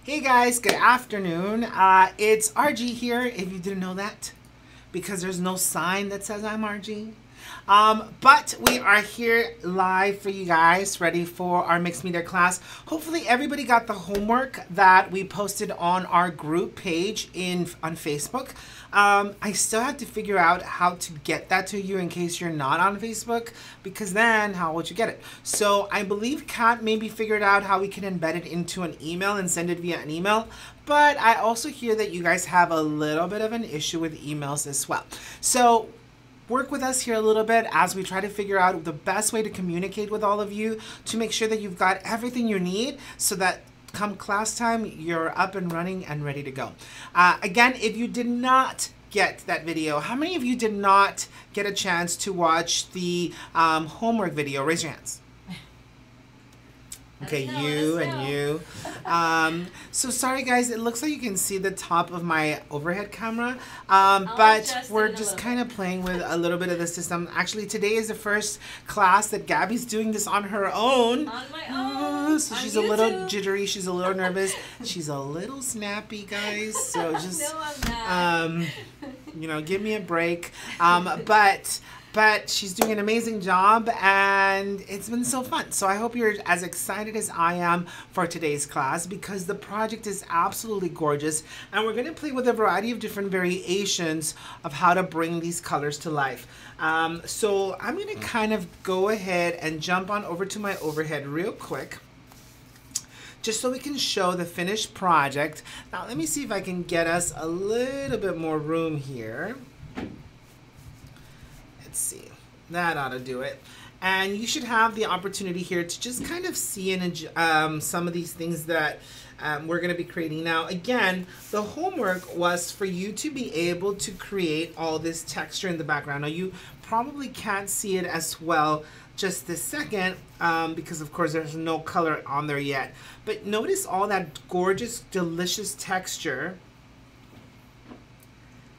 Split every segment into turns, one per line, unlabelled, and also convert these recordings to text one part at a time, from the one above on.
Hey guys, good afternoon. It's RG here, if you didn't know that, because there's no sign that says I'm RG. But we are here live for you guys, ready for our mixed media class. Hopefully everybody got the homework that we posted on our group page on Facebook. I still have to figure out how to get that to you in case you're not on Facebook, because then how would you get it? So I believe Kat maybe figured out how we can embed it into an email and send it via an email. But I also hear that you guys have a little bit of an issue with emails as well. So work with us here a little bit as we try to figure out the best way to communicate with all of you to make sure that you've got everything you need so that come class time, you're up and running and ready to go. Again, if you did not get that video, how many of you did not get a chance to watch the homework video? Raise your hands. Okay, you and you. So sorry guys, it looks like you can see the top of my overhead camera, but we're just kind of playing with a little bit of the system. Actually, today is the first class that Gabby's doing this on her own.
On my own.
So she's a little jittery, she's a little nervous, she's a little snappy, guys. So just,
no, I'm not.
You know, give me a break. But she's doing an amazing job and it's been so fun. So I hope you're as excited as I am for today's class because the project is absolutely gorgeous and we're going to play with a variety of different variations of how to bring these colors to life. So I'm going to kind of go ahead and jump on over to my overhead real quick, just so we can show the finished project. Now let me see if I can get us a little bit more room here. Let's see, that ought to do it. And you should have the opportunity here to just kind of see some of these things that we're going to be creating. Now, again, the homework was for you to be able to create all this texture in the background. Now, you probably can't see it as well just this second because, of course, there's no color on there yet. But notice all that gorgeous, delicious texture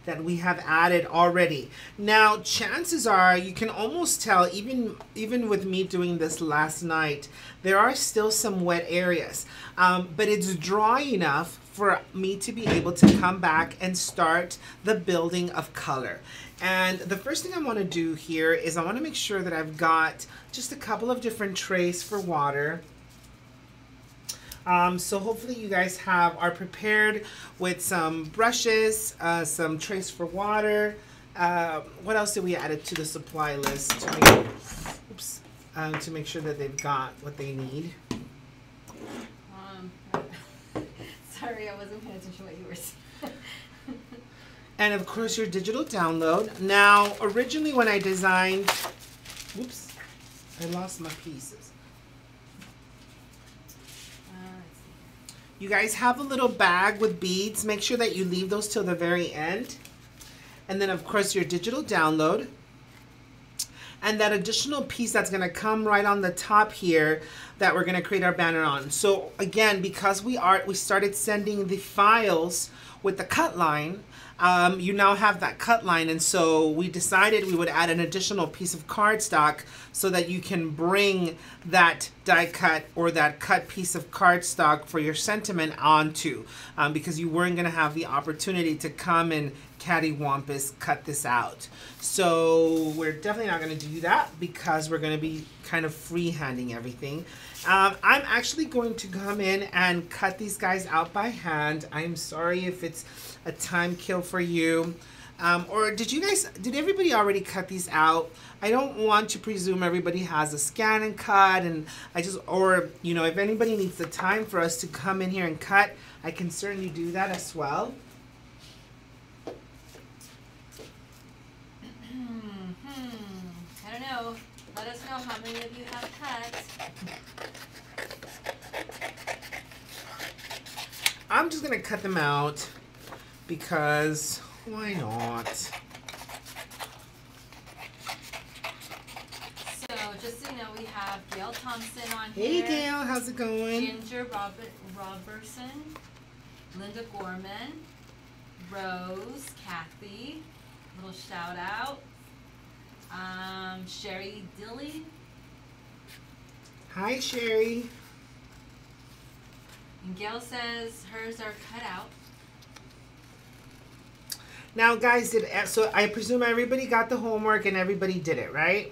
that we have added already. Now, chances are you can almost tell, even with me doing this last night, there are still some wet areas, but it's dry enough for me to be able to come back and start the building of color. And the first thing I want to do here is I want to make sure that I've got just a couple of different trays for water. So hopefully you guys are prepared with some brushes, some trays for water. What else did we add to the supply list to make sure that they've got what they need?
Sorry, I wasn't paying attention to what you were saying.
And of course your digital download. Now, originally when I designed, whoops, I lost my pieces. You guys have a little bag with beads. Make sure that you leave those till the very end. And then, of course, your digital download. And that additional piece that's going to come right on the top here that we're going to create our banner on. So, again, because we started sending the files with the cut line, you now have that cut line, and so we decided we would add an additional piece of cardstock so that you can bring that die cut or that cut piece of cardstock for your sentiment onto, because you weren't going to have the opportunity to come and cattywampus cut this out. So we're definitely not going to do that because we're going to be kind of freehanding everything. I'm actually going to come in and cut these guys out by hand. I'm sorry if it's a time kill for you. Or did everybody already cut these out? I don't want to presume everybody has a scan and cut, and or you know, if anybody needs the time for us to come in here and cut, I can certainly do that as well.
I don't know. Let us know how many of you have cut.
I'm just gonna cut them out because why not?
So just so you know, we have Gail Thompson on
here. Hey Gail, how's it going?
Ginger Robertson, Linda Gorman, Rose, Kathy, little shout out. Sherry Dilly.
Hi Sherry.
And Gail says hers are cut out.
Now, guys, so I presume everybody got the homework and everybody did it, right?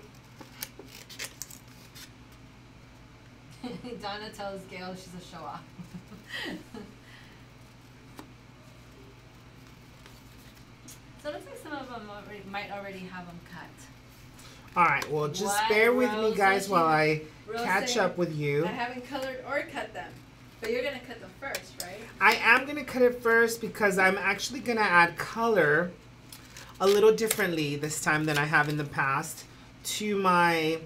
Donna tells Gail she's a show-off. So it looks like some of them might already have them cut.
All right, well, just bear with me, guys, while I catch up with you.
I haven't colored or cut them. But you're going to cut them first, right?
I am going to cut it first because I'm actually going to add color a little differently this time than I have in the past to my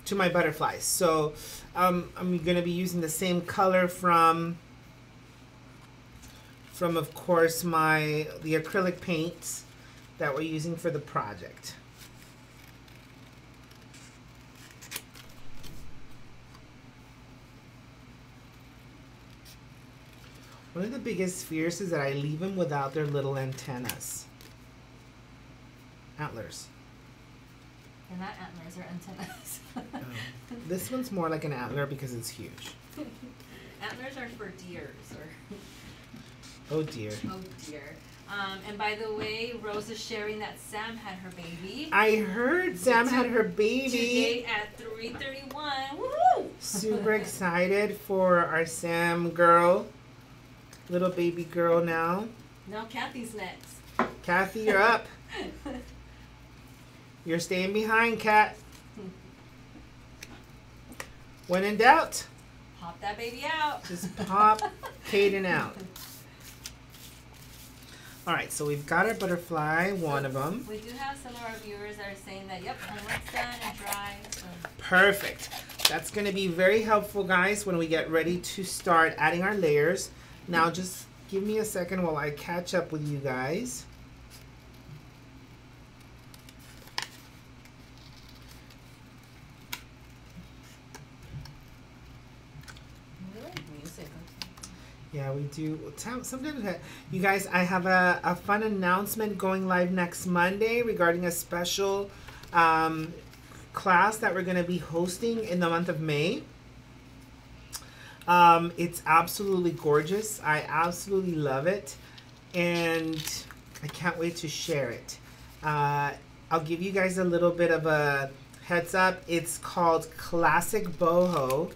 butterflies. So I'm going to be using the same color from of course, the acrylic paints that we're using for the project. One of the biggest fears is that I leave them without their little antennas. Antlers.
They're not antlers, they're antennas.
Oh. This one's more like an antler because it's huge.
Antlers are for deers.
Oh dear.
Oh dear. And by the way, Rose is sharing that Sam had her baby.
I heard Sam had her baby.
Today at 3:31. Woohoo!
Super excited for our Sam girl. Little baby girl now.
Now Kathy's next.
Kathy, you're up. You're staying behind, Kat. When in doubt,
pop that baby out.
Just pop Kaden out. All right, so we've got our butterfly, one of them.
We do have some of our viewers that are saying that, yep, homework's done and dry. So.
Perfect. That's going to be very helpful, guys, when we get ready to start adding our layers. Now, just give me a second while I catch up with you guys. Yeah, we do. Sometimes, you guys, I have a fun announcement going live next Monday regarding a special class that we're going to be hosting in the month of May. It's absolutely gorgeous. I absolutely love it. And I can't wait to share it. I'll give you guys a little bit of a heads up. It's called Classic Boho.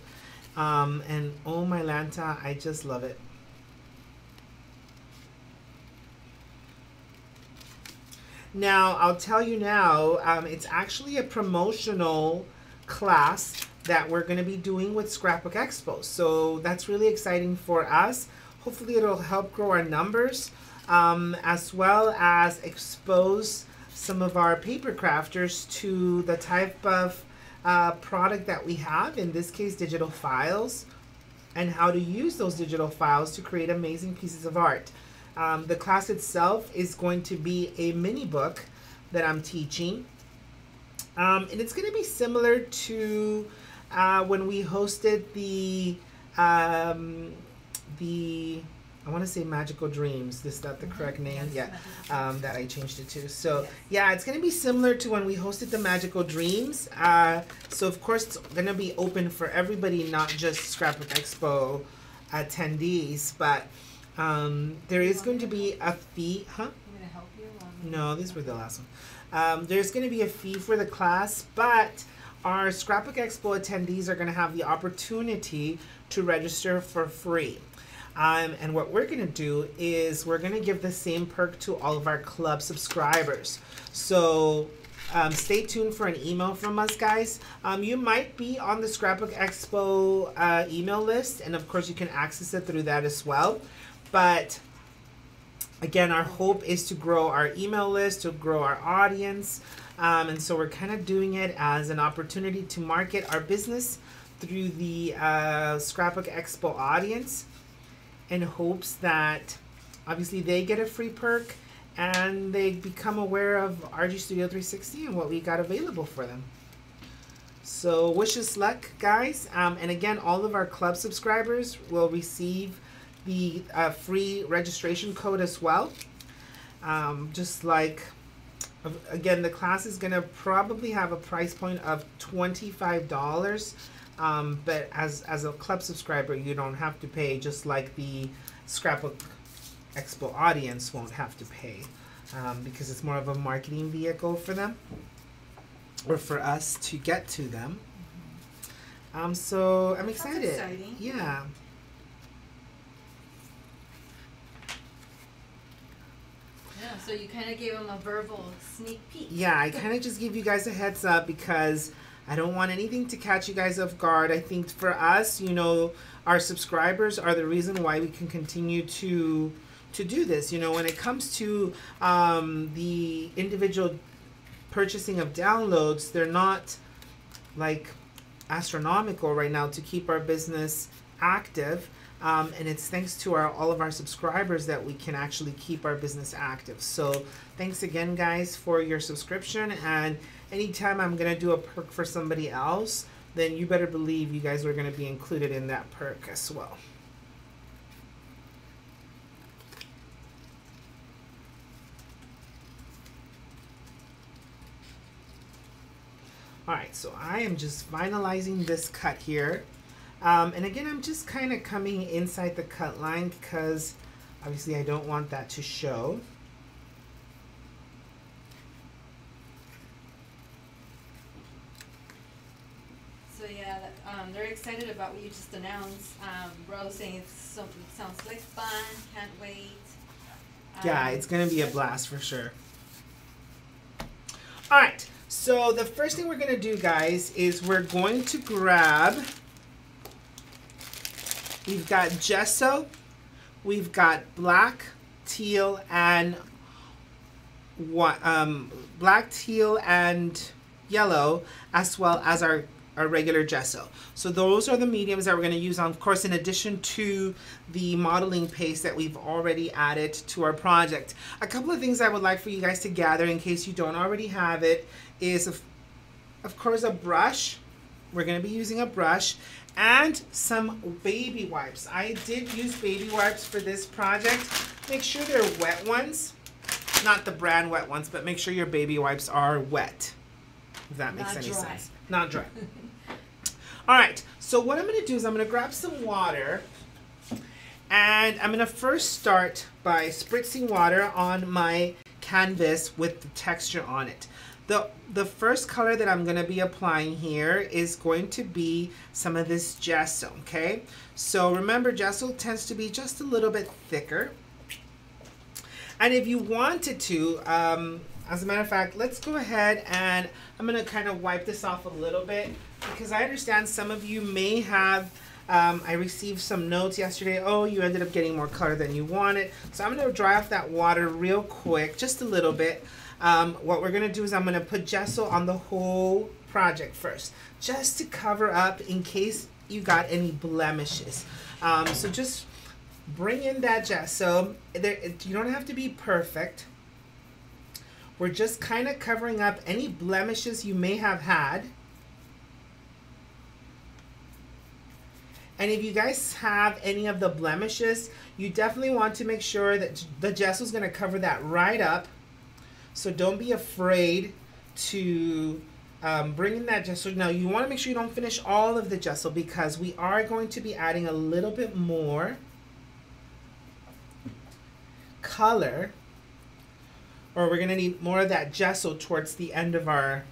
And oh my Lanta, I just love it. Now, I'll tell you now, it's actually a promotional class that we're going to be doing with Scrapbook Expo. So that's really exciting for us. Hopefully it'll help grow our numbers, as well as expose some of our paper crafters to the type of product that we have, in this case digital files, and how to use those digital files to create amazing pieces of art. The class itself is going to be a mini book that I'm teaching, and it's going to be similar to when we hosted the I want to say Magical Dreams. Is that the correct name?
Yes,
yeah, that I changed it to. So yes. Yeah, it's going to be similar to when we hosted the Magical Dreams. So of course it's going to be open for everybody, not just Scrapbook Expo attendees, but there is going to be a fee. Huh?
I'm going to help you.
No, these were the last one. There's going to be a fee for the class, but our Scrapbook Expo attendees are going to have the opportunity to register for free. And what we're going to do is we're going to give the same perk to all of our club subscribers. So stay tuned for an email from us, guys. You might be on the Scrapbook Expo email list, and of course you can access it through that as well. But again, our hope is to grow our email list, to grow our audience. And so we're kind of doing it as an opportunity to market our business through the Scrapbook Expo audience, in hopes that obviously they get a free perk and they become aware of RG Studio 360 and what we got available for them. So wish us luck, guys. And again, all of our club subscribers will receive the free registration code as well. Just like, again, the class is going to probably have a price point of $25 But as a club subscriber, you don't have to pay, just like the Scrapbook Expo audience won't have to pay, because it's more of a marketing vehicle for them, or for us to get to them. So I'm excited.
That's exciting.
Yeah.
Yeah, so you kind of gave them a verbal sneak peek.
Yeah, I kind of just give you guys a heads up because I don't want anything to catch you guys off guard. I think for us, you know, our subscribers are the reason why we can continue to do this. You know, when it comes to the individual purchasing of downloads, they're not like astronomical right now to keep our business active. And it's thanks to all of our subscribers that we can actually keep our business active. So thanks again, guys, for your subscription. And anytime I'm going to do a perk for somebody else, then you better believe you guys are going to be included in that perk as well. All right, so I am just finalizing this cut here. And again, I'm just kind of coming inside the cut line because obviously I don't want that to show.
So yeah, they're excited about what you just announced. Rose saying it sounds like fun, can't wait.
Yeah, it's going to be a blast for sure. All right, so the first thing we're going to do, guys, is we're going to grab... We've got gesso, we've got black, teal, and black, teal, and yellow, as well as our regular gesso. So those are the mediums that we're going to use, of course, in addition to the modeling paste that we've already added to our project. A couple of things I would like for you guys to gather in case you don't already have it is, of course, a brush. We're going to be using a brush. And some baby wipes. I did use baby wipes for this project. Make sure they're wet ones. Not the brand wet ones, but make sure your baby wipes are wet. If that makes any sense. Not dry. All right, so what I'm going to do is I'm going to grab some water. And I'm going to first start by spritzing water on my canvas with the texture on it. The first color that I'm going to be applying here is going to be some of this gesso, okay? So remember, gesso tends to be just a little bit thicker. And if you wanted to, as a matter of fact, let's go ahead and I'm going to kind of wipe this off a little bit because I understand some of you may have, I received some notes yesterday, oh, you ended up getting more color than you wanted. So I'm going to dry off that water real quick, just a little bit. What we're going to do is I'm going to put gesso on the whole project first, just to cover up in case you got any blemishes. So just bring in that gesso. You don't have to be perfect. We're just kind of covering up any blemishes you may have had. And if you guys have any of the blemishes, you definitely want to make sure that the gesso is going to cover that right up. So don't be afraid to bring in that gesso. Now you want to make sure you don't finish all of the gesso because we are going to be adding a little bit more color, or we're going to need more of that gesso towards the end of our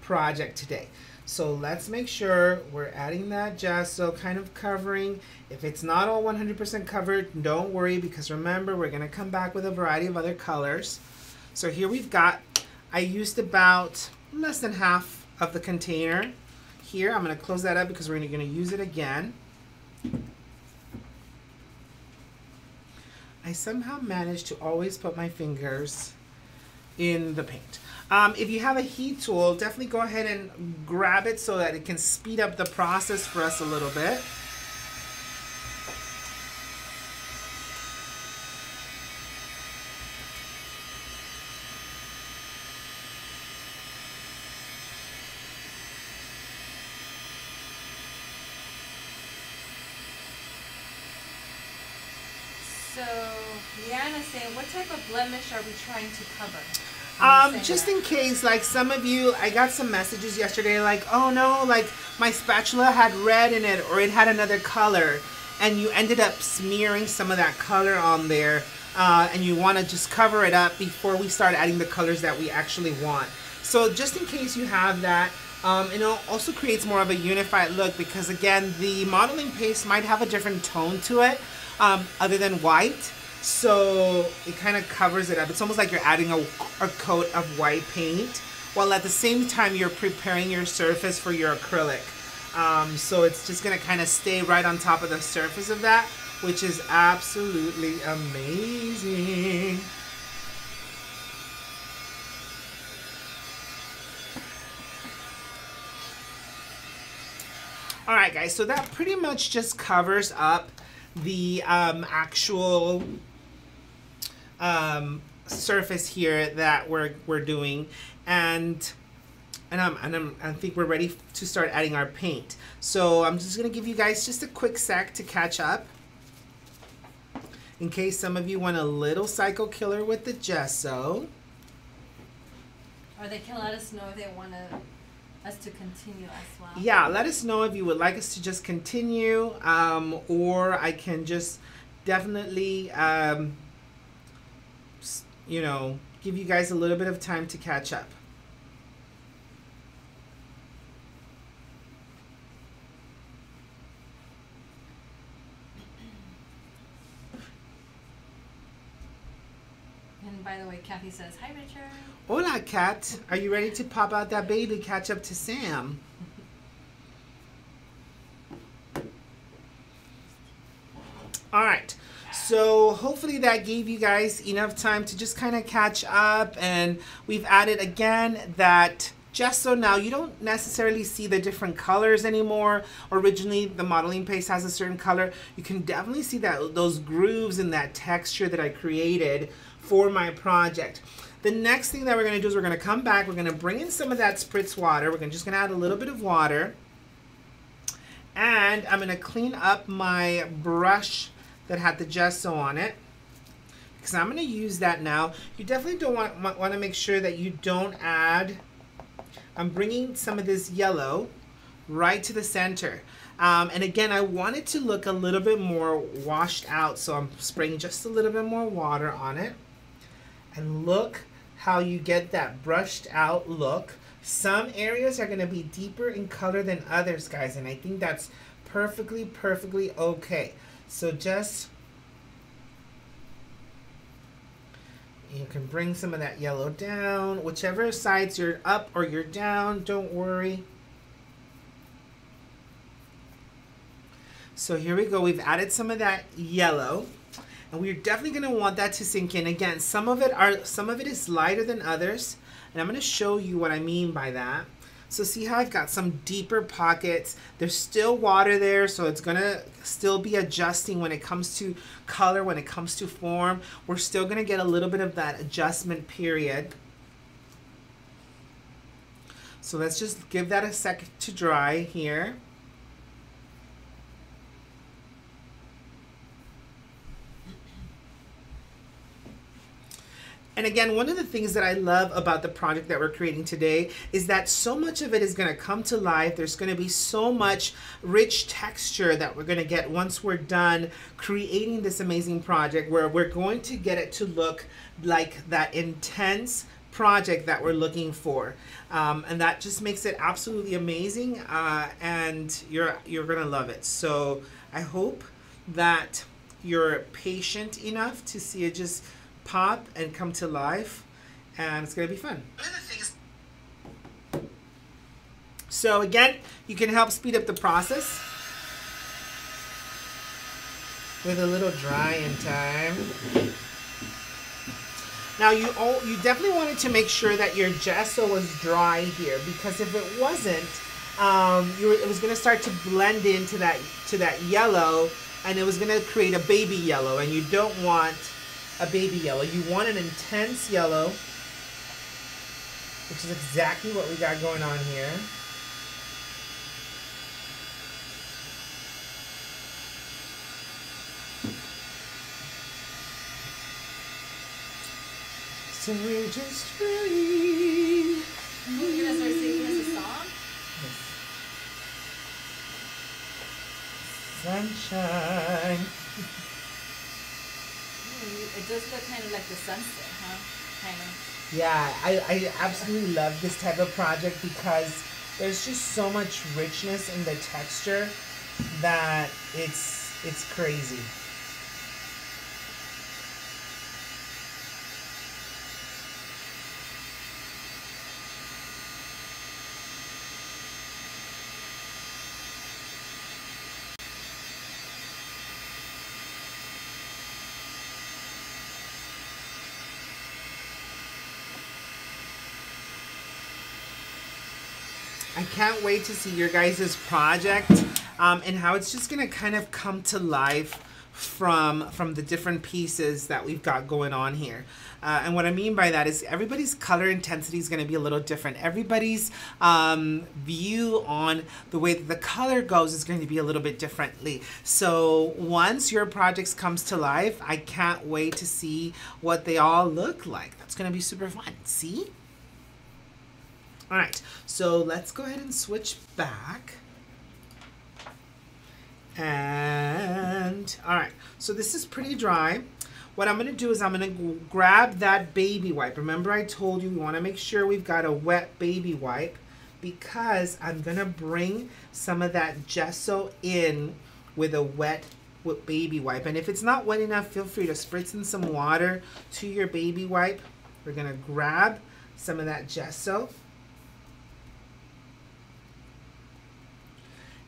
project today. So let's make sure we're adding that gesso, kind of covering. If it's not all 100% covered, don't worry, because remember, we're going to come back with a variety of other colors. So here we've got, I used about less than half of the container. Here, I'm going to close that up because we're going to use it again. I somehow managed to always put my fingers in the paint. If you have a heat tool, definitely go ahead and grab it so that it can speed up the process for us a little bit.
So Leanna's saying, what type of blemish are we trying to cover? when you say
Just
that?
in case, like some of you, I got some messages yesterday like, oh no, like my spatula had red in it or it had another color, and you ended up smearing some of that color on there, and you want to just cover it up before we start adding the colors that we actually want. So just in case you have that, it also creates more of a unified look, because again, the modeling paste might have a different tone to it, other than white. So it kind of covers it up. It's almost like you're adding a coat of white paint, while at the same time you're preparing your surface for your acrylic. So it's just going to kind of stay right on top of the surface of that, which is absolutely amazing. All right, guys, so that pretty much just covers up the actual surface here that we're doing, and I think we're ready to start adding our paint. So I'm just gonna give you guys just a quick sec to catch up, in case some of you want a little psycho killer with the gesso.
Or they can let us know if they want us to continue as well.
Yeah, let us know if you would like us to just continue, or I can just definitely, you know, give you guys a little bit of time to catch up.
And by the way, Kathy says, hi, Richard.
Hola, Kat. Are you ready to pop out that baby, catch up to Sam? All right. So hopefully that gave you guys enough time to just kind of catch up. And we've added, again, that gesso. Now, you don't necessarily see the different colors anymore. Originally, the modeling paste has a certain color. You can definitely see that those grooves and that texture that I created for my project. The next thing that we're going to do is we're going to come back. We're going to bring in some of that spritz water. We're just going to add a little bit of water. And I'm going to clean up my brush that had the gesso on it, because I'm going to use that now. You definitely don't want to make sure that you don't add. I'm bringing some of this yellow right to the center. And again, I want it to look a little bit more washed out, so I'm spraying just a little bit more water on it. And look how you get that brushed out look. Some areas are going to be deeper in color than others, guys, and I think that's perfectly okay. So just, you can bring some of that yellow down, whichever sides you're up or you're down, don't worry. So here we go, we've added some of that yellow, and we're definitely going to want that to sink in. Again, some of it is lighter than others, and I'm going to show you what I mean by that. So see how I've got some deeper pockets. There's still water there, so it's going to still be adjusting when it comes to color, when it comes to form. We're still going to get a little bit of that adjustment period. So let's just give that a second to dry here. And again, one of the things that I love about the project that we're creating today is that so much of it is going to come to life. There's going to be so much rich texture that we're going to get once we're done creating this amazing project, where we're going to get it to look like that intense project that we're looking for. And that just makes it absolutely amazing, and you're going to love it. So I hope that you're patient enough to see it just pop and come to life, and it's going to be fun. So again, you can help speed up the process with a little drying time. Now you definitely wanted to make sure that your gesso was dry here, because if it wasn't, it was going to start to blend into that yellow, and it was going to create a baby yellow, and you don't want a baby yellow. You want an intense yellow, which is exactly what we got going on here. So we're just dreaming.
You're gonna start singing us a song?
Sunshine.
It does look kind of like the sunset, huh? Kind of.
Yeah, I absolutely love this type of project because there's just so much richness in the texture that it's crazy. I can't wait to see your guys' project and how it's just gonna kind of come to life from the different pieces that we've got going on here. And what I mean by that is everybody's color intensity is going to be a little different. Everybody's view on the way that the color goes is going to be a little bit differently. So once your projects comes to life, I can't wait to see what they all look like. That's going to be super fun. See? All right, so let's go ahead and switch back. And all right, so this is pretty dry. What I'm going to do is I'm going to grab that baby wipe. Remember I told you we want to make sure we've got a wet baby wipe because I'm going to bring some of that gesso in with a wet baby wipe. And if it's not wet enough, feel free to spritz in some water to your baby wipe. We're going to grab some of that gesso.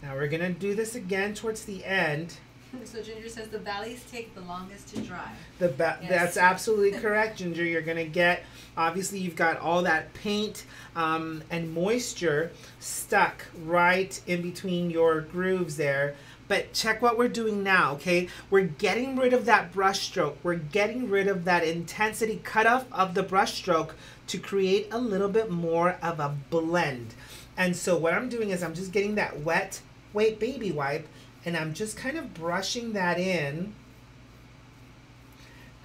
Now we're going to do this again towards the end.
So Ginger says the valleys take the longest to dry.
Yes. That's absolutely correct, Ginger. You're going to get, obviously you've got all that paint and moisture stuck right in between your grooves there. But check what we're doing now, okay? We're getting rid of that brush stroke. We're getting rid of that intensity cutoff of the brush stroke to create a little bit more of a blend. And so what I'm doing is I'm just getting that wet baby wipe and I'm just kind of brushing that in.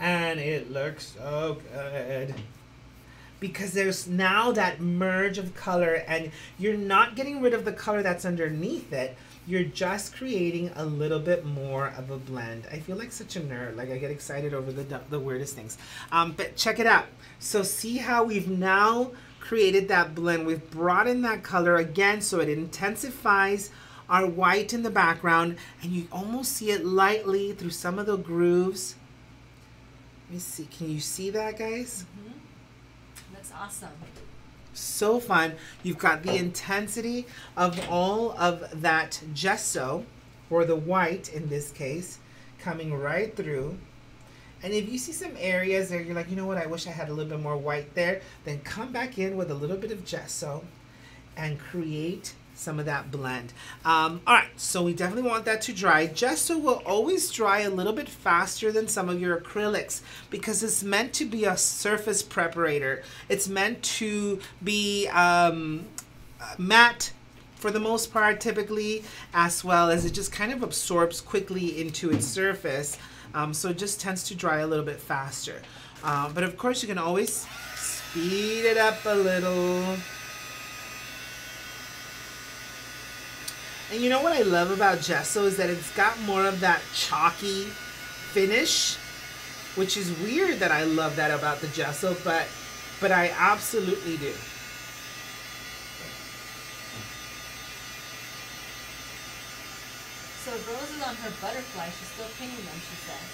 And it looks so good. Because there's now that merge of color and you're not getting rid of the color that's underneath it. You're just creating a little bit more of a blend. I feel like such a nerd. Like I get excited over the weirdest things. But check it out. So see how we've now created that blend. We've brought in that color again so it intensifies our white in the background and you almost see it lightly through some of the grooves. Let me see. Can you see that, guys?
Mm-hmm. That's awesome.
So fun. You've got the intensity of all of that gesso, or the white in this case, coming right through. And if you see some areas there, you're like, you know what, I wish I had a little bit more white there, then come back in with a little bit of gesso and create some of that blend. All right, so we definitely want that to dry. Gesso will always dry a little bit faster than some of your acrylics because it's meant to be a surface preparator. It's meant to be matte for the most part typically, as well as it just kind of absorbs quickly into its surface. So it just tends to dry a little bit faster. But of course you can always speed it up a little. And you know what I love about gesso is that it's got more of that chalky finish, which is weird that I love that about the gesso, but I absolutely do.
So Rose is on her butterfly. She's still painting them, she says.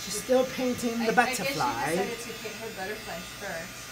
She's still painting the butterfly.
I guess she decided to paint her butterflies first.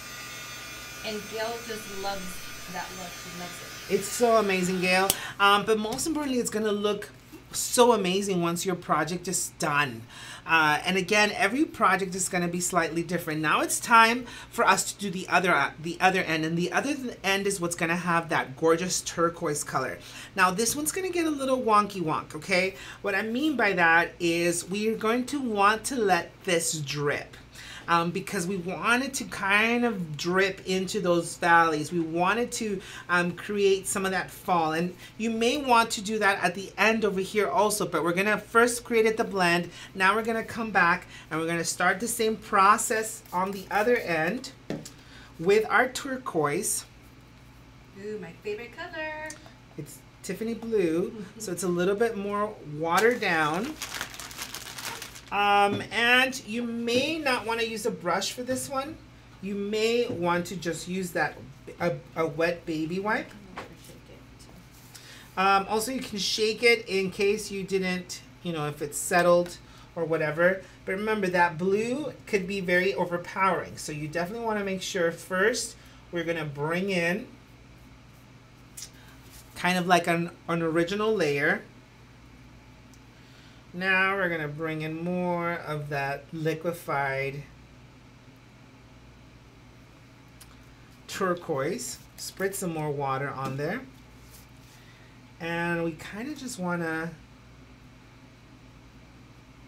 And Gail just loves that look. She loves it.
It's so amazing, Gail. But most importantly, it's going to look so amazing once your project is done. And again, every project is going to be slightly different. Now it's time for us to do the other end. And the other end is what's going to have that gorgeous turquoise color. Now this one's going to get a little wonky wonk, okay? What I mean by that is we are going to want to let this drip. because we wanted to kind of drip into those valleys. We wanted to create some of that fall. And you may want to do that at the end over here also, but we're going to first create the blend. Now we're going to come back and we're going to start the same process on the other end with our turquoise.
Ooh, my favorite color.
It's Tiffany blue, so it's a little bit more watered down. And you may not want to use a brush for this one. You may want to just use that a wet baby wipe. Also, you can shake it in case you didn't, if it's settled or whatever. But remember, that blue could be very overpowering. So you definitely want to make sure first we're going to bring in kind of like an original layer. Now we're going to bring in more of that liquefied turquoise. Spritz some more water on there. And we kind of just want to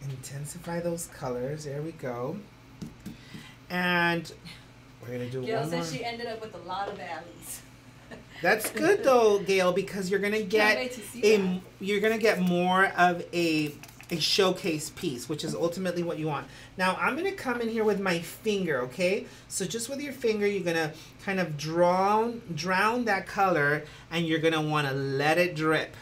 intensify those colors. There we go. And we're going to do
Gail
one more.
said she ended up with a lot of valleys.
That's good though, Gail, because you're gonna get more of a showcase piece, which is ultimately what you want. Now I'm gonna come in here with my finger, okay? So just with your finger, you're gonna kind of drown that color, and you're gonna want to let it drip.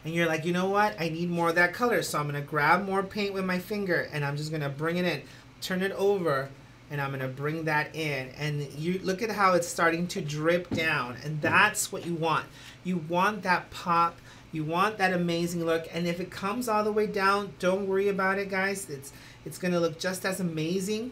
And you're like, you know what? I need more of that color, so I'm gonna grab more paint with my finger, and I'm just gonna bring it in, turn it over. And I'm going to bring that in. And you look at how it's starting to drip down. And that's what you want. You want that pop. You want that amazing look. And if it comes all the way down, don't worry about it, guys. It's going to look just as amazing.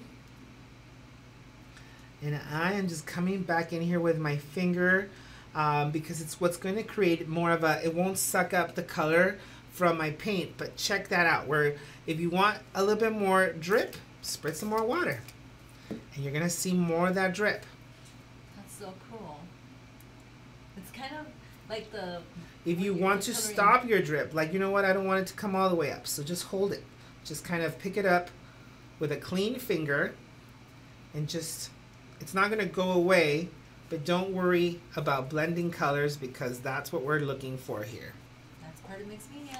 And I am just coming back in here with my finger because it's what's going to create more of it won't suck up the color from my paint. But check that out. Where if you want a little bit more drip, spritz some more water. And you're going to see more of that drip.
That's so cool. It's kind of like the...
If you want to stop your drip, like, you know what, I don't want it to come all the way up. So just hold it. Just kind of pick it up with a clean finger. And just, it's not going to go away. But don't worry about blending colors because that's what we're looking for here.
That's part of mixed media.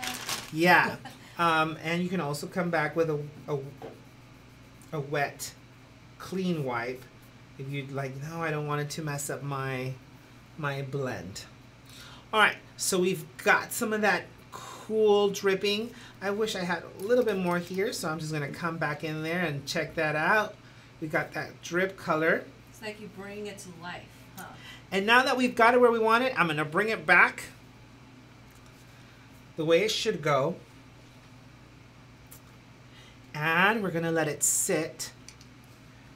Yeah. And you can also come back with a wet clean wipe if you'd like. No, I don't want it to mess up my blend. All right, so we've got some of that cool dripping. I wish I had a little bit more here, so I'm just going to come back in there and check that out. We got that drip color.
It's like you bring it to life, huh?
And now that we've got it where we want it, I'm going to bring it back the way it should go. And we're going to let it sit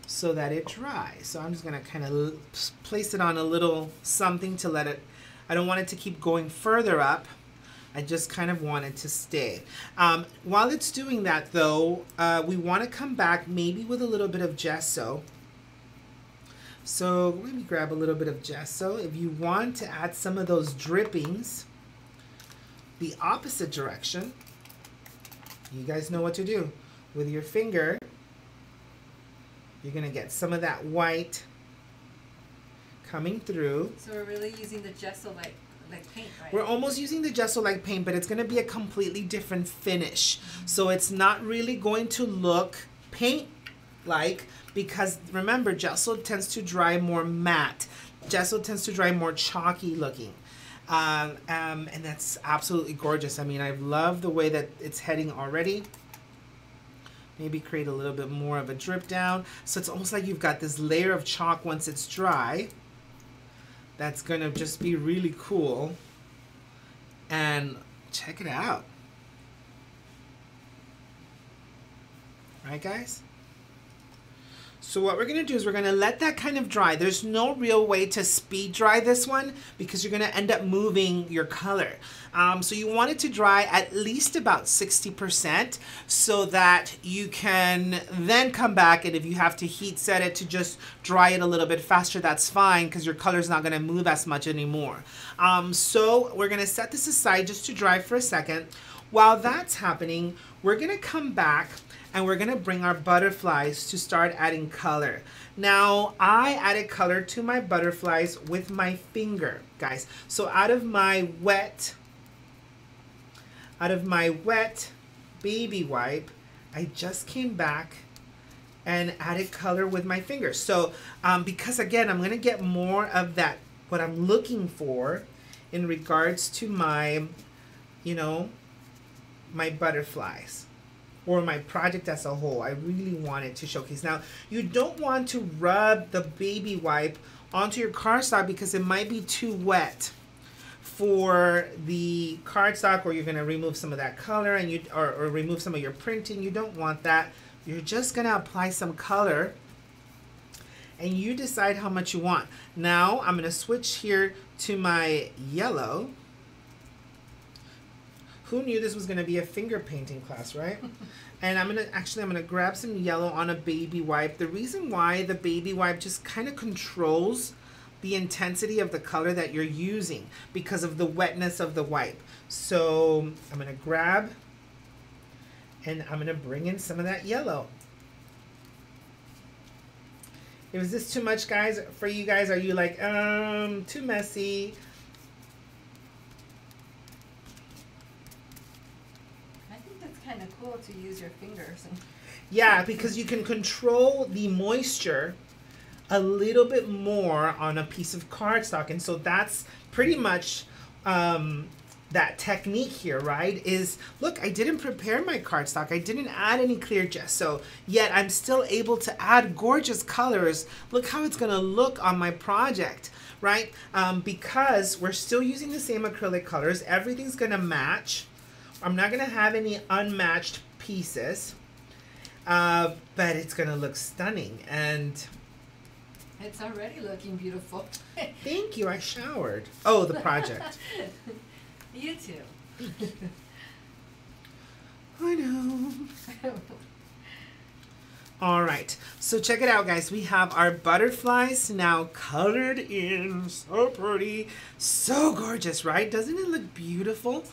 so that it dries. So I'm just going to kind of place it on a little something to let it, I don't want it to keep going further up. I just kind of want it to stay. While it's doing that though, we want to come back maybe with a little bit of gesso. So let me grab a little bit of gesso. If you want to add some of those drippings the opposite direction, you guys know what to do. With your finger, you're going to get some of that white coming through.
So we're really using the gesso like paint, right?
We're almost using the gesso like paint, but it's going to be a completely different finish. So it's not really going to look paint-like because, remember, gesso tends to dry more matte. Gesso tends to dry more chalky looking. And that's absolutely gorgeous. I mean, I love the way that it's heading already. Maybe create a little bit more of a drip down. So it's almost like you've got this layer of chalk once it's dry. That's going to just be really cool. And check it out. Right, guys? So what we're going to do is we're going to let that kind of dry. There's no real way to speed dry this one because you're going to end up moving your color. So you want it to dry at least about 60% so that you can then come back, and if you have to heat set it to just dry it a little bit faster, that's fine because your color's not going to move as much anymore. So we're going to set this aside just to dry for a second. While that's happening, we're gonna come back and we're gonna bring our butterflies to start adding color. Now, I added color to my butterflies with my finger, guys. So out of my wet baby wipe, I just came back and added color with my fingers. So because again, I'm gonna get more of that, what I'm looking for in regards to my, you know, my butterflies or my project as a whole. I really wanted to showcase. Now, you don't want to rub the baby wipe onto your cardstock because it might be too wet for the cardstock, or you're gonna remove some of that color and or remove some of your printing. You don't want that. You're just gonna apply some color and you decide how much you want. Now, I'm gonna switch here to my yellow. Who knew this was gonna be a finger painting class, right? And I'm gonna grab some yellow on a baby wipe. The reason why the baby wipe just kind of controls the intensity of the color that you're using because of the wetness of the wipe. So I'm gonna grab and I'm gonna bring in some of that yellow. Was this too much, guys, for you guys? Are you like, too messy?
Kind of cool to use your fingers.
Yeah, because you can control the moisture a little bit more on a piece of cardstock. And so that's pretty much that technique here, right? Is, look, I didn't prepare my cardstock. I didn't add any clear gesso, yet I'm still able to add gorgeous colors. Look how it's gonna look on my project, right? Because we're still using the same acrylic colors. Everything's gonna match. I'm not gonna have any unmatched pieces, but it's gonna look stunning. And
it's already looking beautiful.
Thank you, I showered. Oh, the project.
You too.
I know. All right, so check it out, guys. We have our butterflies now colored in. So pretty, so gorgeous, right? Doesn't it look beautiful?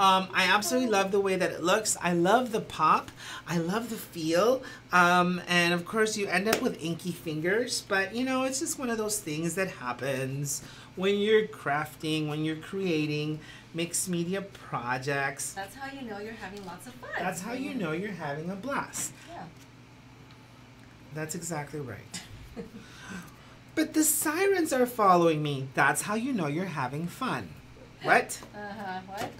I absolutely love the way that it looks. I love the pop. I love the feel. And of course you end up with inky fingers, but you know, it's just one of those things that happens when you're crafting, when you're creating mixed media projects.
That's how you know you're having lots of fun.
That's how you know you're having a blast.
Yeah.
That's exactly right. But the sirens are following me. That's how you know you're having fun. What?
What?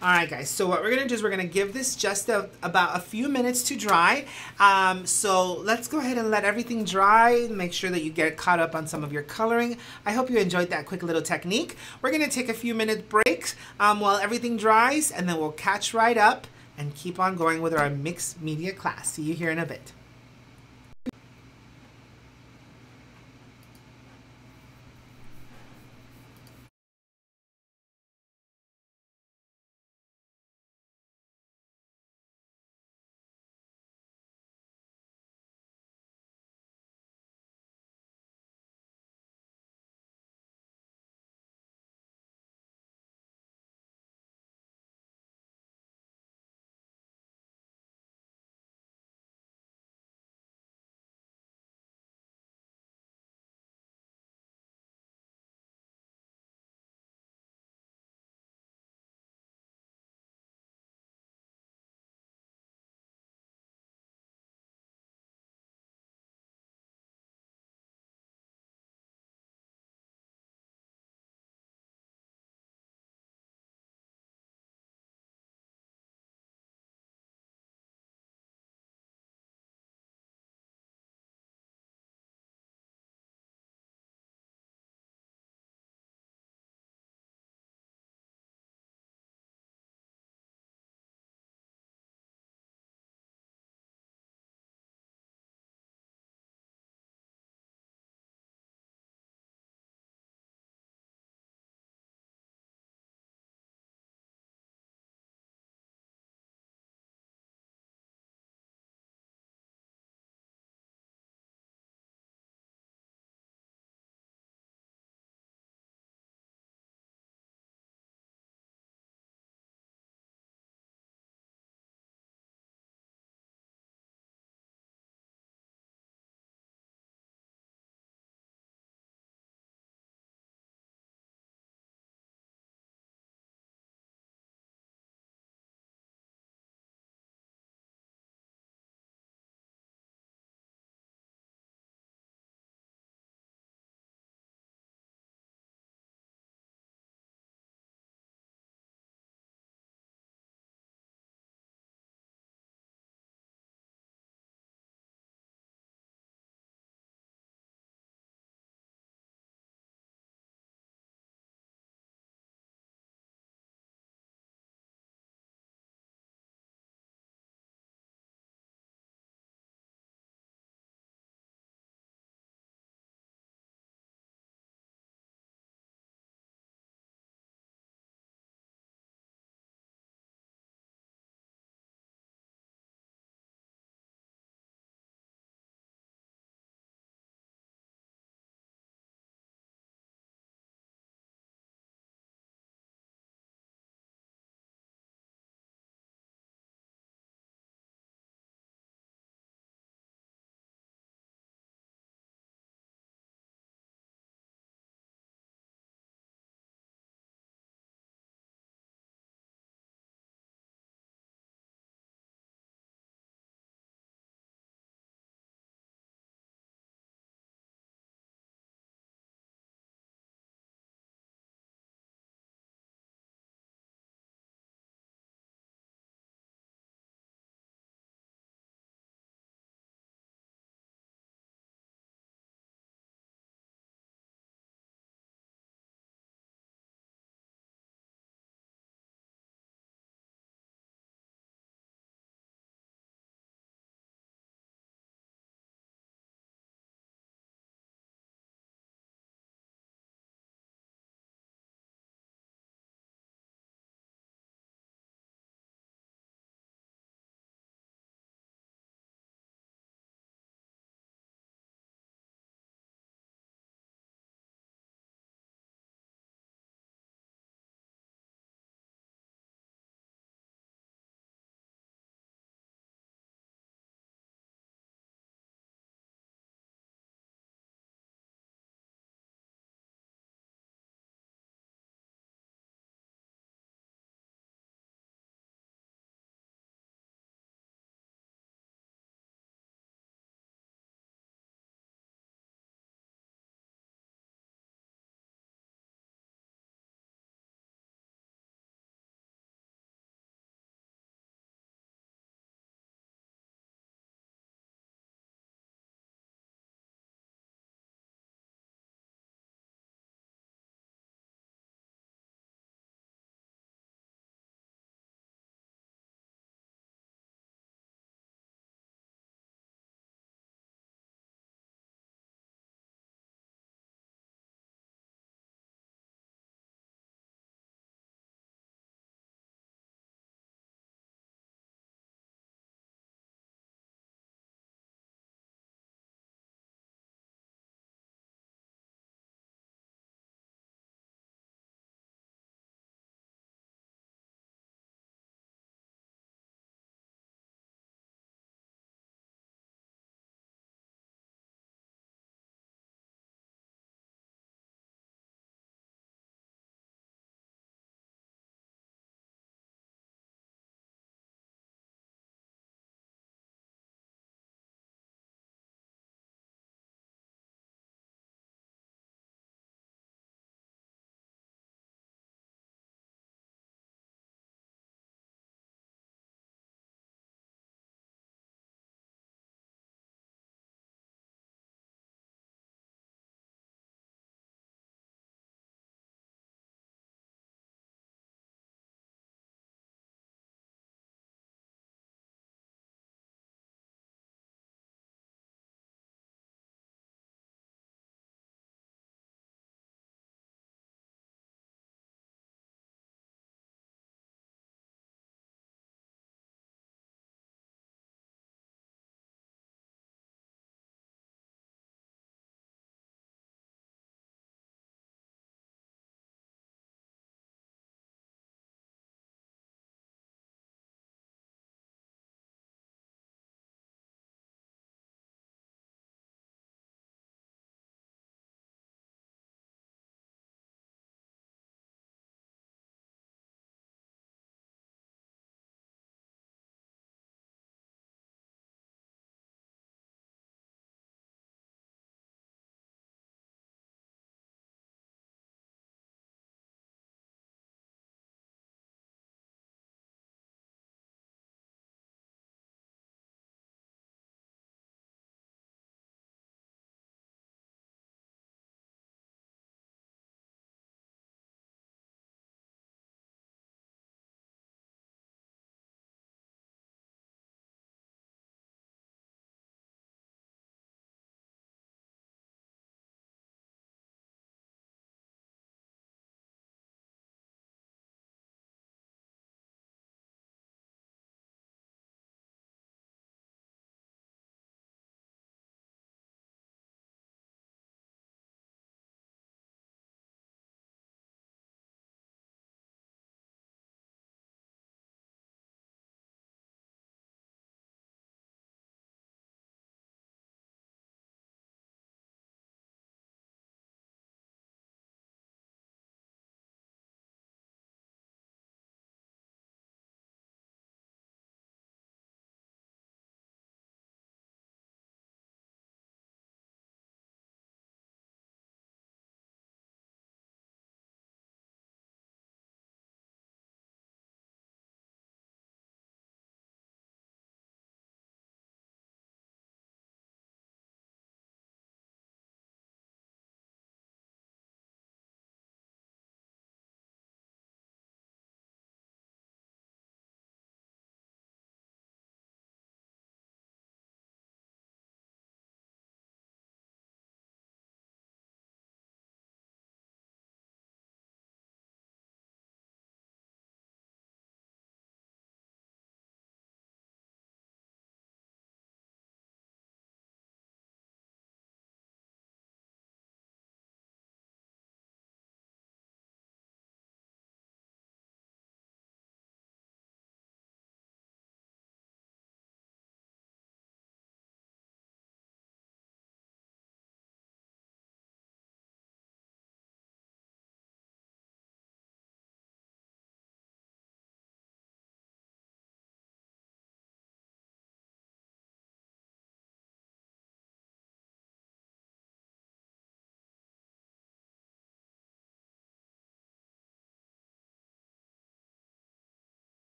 All right, guys. So what we're going to do is we're going to give this just about a few minutes to dry. So let's go ahead and let everything dry. Make sure that you get caught up on some of your coloring. I hope you enjoyed that quick little technique. We're going to take a few minute break while everything dries, and then we'll catch right up and keep on going with our mixed media class. See you here in a bit.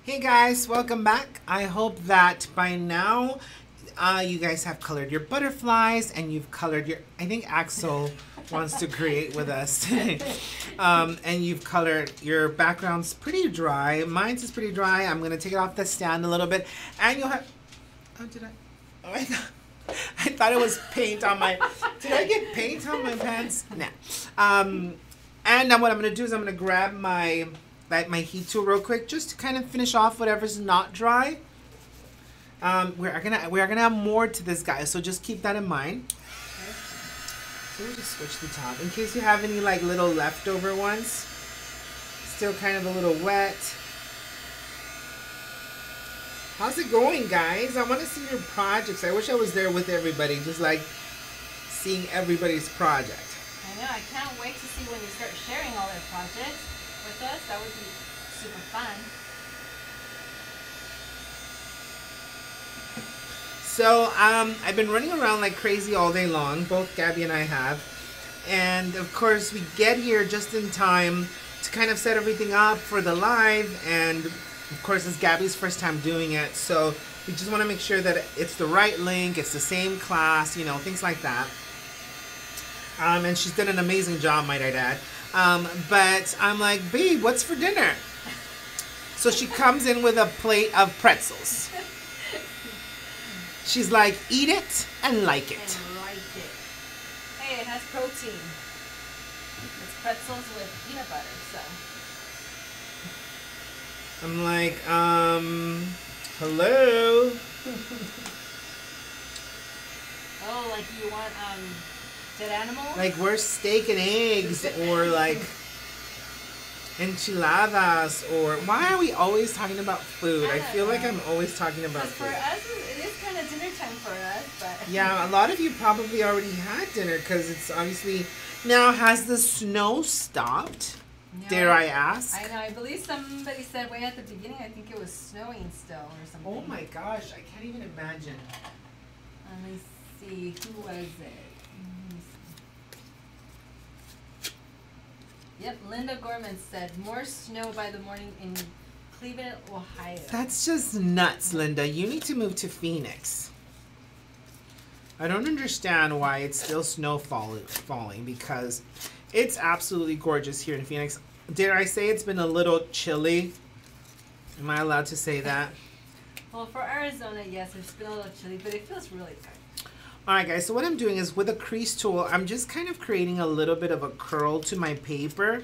Hey guys, welcome back. I hope that by now you guys have colored your butterflies and you've colored your, I think Axel wants to create with us today. And you've colored your backgrounds pretty dry. Mine's is pretty dry. I'm going to take it off the stand a little bit. And you'll have, oh, did I? Oh, I thought it was paint on my, did I get paint on my pants? Nah. And now what I'm going to do is I'm going to grab my heat tool real quick just to kind of finish off whatever's not dry. We are gonna have more to this, guy, so just keep that in mind. Okay. So we'll just switch the top in case you have any like little leftover ones. Still kind of a little wet. How's it going, guys? I want to see your projects. I wish I was there with everybody, just like seeing everybody's project.
I know. I can't wait to see when you start sharing all their projects with us. That would be super fun.
So I've been running around like crazy all day long. Both Gabby and I have. And of course we get here just in time to kind of set everything up for the live. And of course it's Gabby's first time doing it. So we just want to make sure that it's the right link. It's the same class, you know, things like that. And she's done an amazing job, might I add. But I'm like, babe, what's for dinner? So she comes in with a plate of pretzels. She's like, eat it and like it.
And like it. Hey, it has protein. It's pretzels with peanut butter, so.
I'm like, hello?
Oh, like you want, dead animals?
Like, where's steak and eggs? Or like enchiladas? Or why are we always talking about food? I feel like I'm always talking about food.
For us, it is kind of dinner time for us, but.
Yeah, a lot of you probably already had dinner because it's obviously. Now, has the snow stopped? No, dare I ask?
I know. I believe somebody said way at the beginning, I think it was snowing still or something.
Oh my gosh, I can't even imagine.
Let me see. Who was it? Yep, Linda Gorman said, more snow by the morning in Cleveland, Ohio.
That's just nuts, Linda. You need to move to Phoenix. I don't understand why it's still snow falling because it's absolutely gorgeous here in Phoenix. Dare I say it's been a little chilly? Am I allowed to say that?
Well, for Arizona, yes, it's been a little chilly, but it feels really good.
Alright guys, so what I'm doing is with a crease tool, I'm just kind of creating a little bit of a curl to my paper,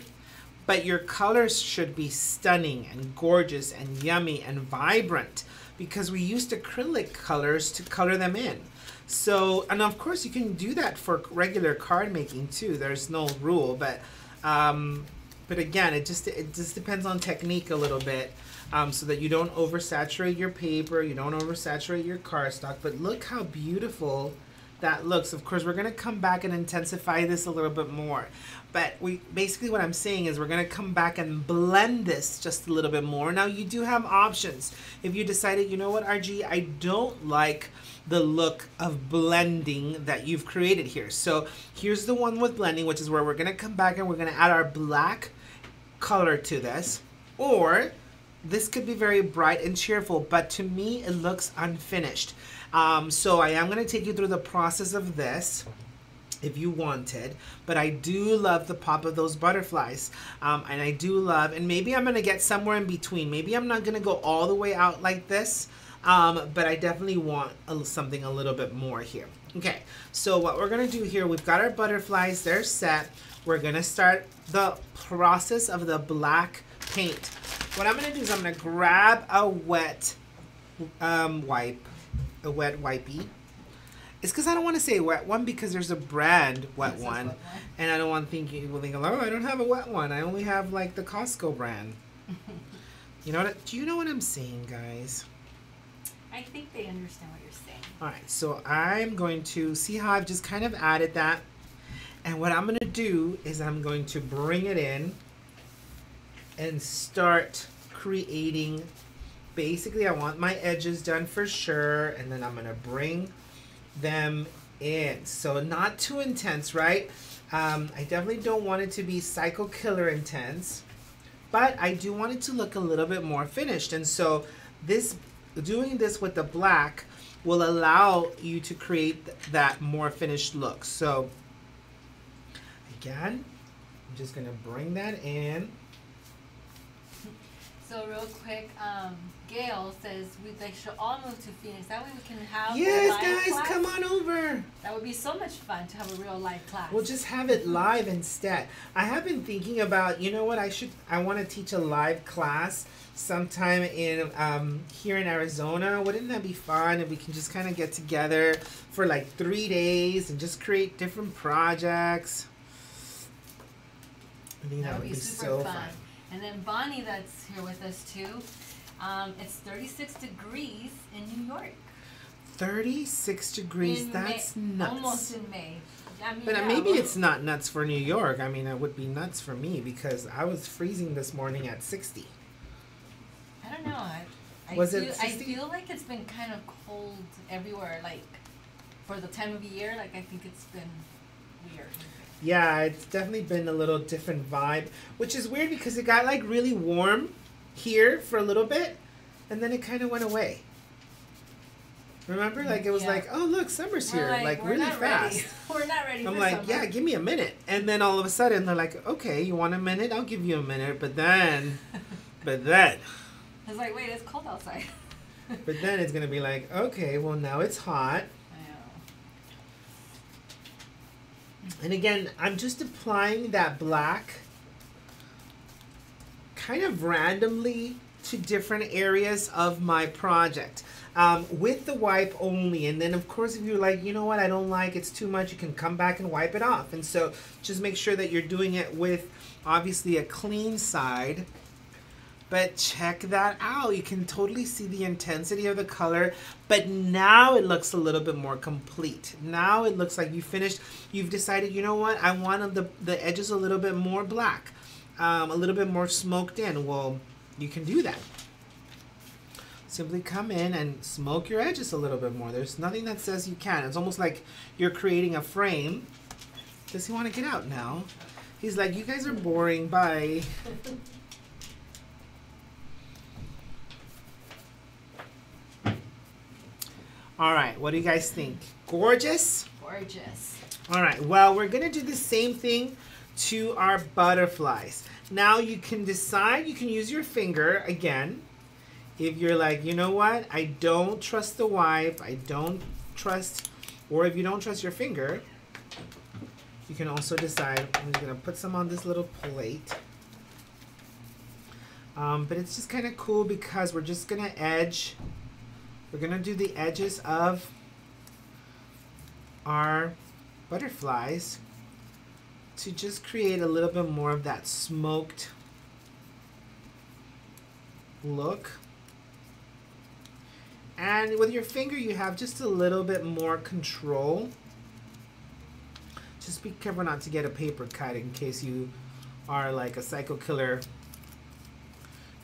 but your colors should be stunning and gorgeous and yummy and vibrant because we used acrylic colors to color them in. So, and of course you can do that for regular card making too, there's no rule, but again, it just depends on technique a little bit. So that you don't oversaturate your paper, you don't oversaturate your cardstock, but look how beautiful that looks. Of course, we're going to come back and intensify this a little bit more. But basically what I'm saying is we're going to come back and blend this just a little bit more. Now, you do have options. If you decided, you know what, RG, I don't like the look of blending that you've created here. So here's the one with blending, which is where we're going to come back and we're going to add our black color to this. Or this could be very bright and cheerful, but to me, it looks unfinished. So I am going to take you through the process of this if you wanted, but I do love the pop of those butterflies. And I do love, and maybe I'm going to get somewhere in between. Maybe I'm not going to go all the way out like this, but I definitely want something a little bit more here. Okay, so what we're going to do here, we've got our butterflies, they're set. We're going to start the process of the black paint. What I'm going to do is I'm going to grab a wet wipey. It's because I don't want to say wet one because there's a brand wet one. And I don't want people thinking, oh, I don't have a wet one. I only have like the Costco brand. You know what? Do you know what I'm saying, guys?
I think they understand what you're saying.
All right, so I'm going to see how I've just kind of added that. And what I'm going to do is I'm going to bring it in and start creating. Basically, I want my edges done for sure, and then I'm going to bring them in. So not too intense, right? I definitely don't want it to be psycho killer intense, but I do want it to look a little bit more finished. And so doing this with the black will allow you to create that more finished look. So again, I'm just gonna bring that in.
So real quick, Gail says they should all move to Phoenix. That way we can have
Yes,
a live
guys,
class.
come on over.
That would be so much fun to have a real live class.
We'll just have it live instead. I have been thinking about, you know what, I want to teach a live class sometime in here in Arizona. Wouldn't that be fun if we can just kind of get together for like 3 days and just create different projects? I think that would be
super
so fun.
And then Bonnie, that's here with us too. It's 36 degrees in New York.
36 degrees, that's nuts.
Almost in May. I mean,
But
yeah,
maybe it's not nuts for New York. I mean, it would be nuts for me because I was freezing this morning at 60.
I don't know. I feel like it's been kind of cold everywhere, like for the time of year. Like I think it's been weird.
Yeah, it's definitely been a little different vibe, which is weird because it got like really warm here for a little bit and then it kind of went away. Remember? Like it was like, oh look, summer's here, like really fast.
We're not ready.
I'm like, yeah, give me a minute. And then all of a sudden they're like, okay, you want a minute? I'll give you a minute. But then
it's like, wait, it's cold outside.
but then it's gonna be like, okay, well now it's hot. And again, I'm just applying that black kind of randomly to different areas of my project with the wipe only. And then of course, if you're like, you know what, I don't like, it's too much, you can come back and wipe it off. And so just make sure that you're doing it with obviously a clean side. But check that out. You can totally see the intensity of the color. But now it looks a little bit more complete. Now it looks like you finished. You've decided, you know what? I want the edges a little bit more black. A little bit more smoked in. Well, you can do that. Simply come in and smoke your edges a little bit more. There's nothing that says you can't. It's almost like you're creating a frame. Does he want to get out now? He's like, you guys are boring. Bye. All right, what do you guys think? Gorgeous?
Gorgeous.
All right, well, we're gonna do the same thing to our butterflies. Now you can decide, you can use your finger again. If you're like, you know what, I don't trust the wipe, I don't trust, or if you don't trust your finger, you can also decide, I'm just gonna put some on this little plate. But it's just kind of cool because we're just gonna edge. We're going to do the edges of our butterflies to just create a little bit more of that smoked look. And with your finger, you have just a little bit more control. Just be careful not to get a paper cut in case you are like a psycho killer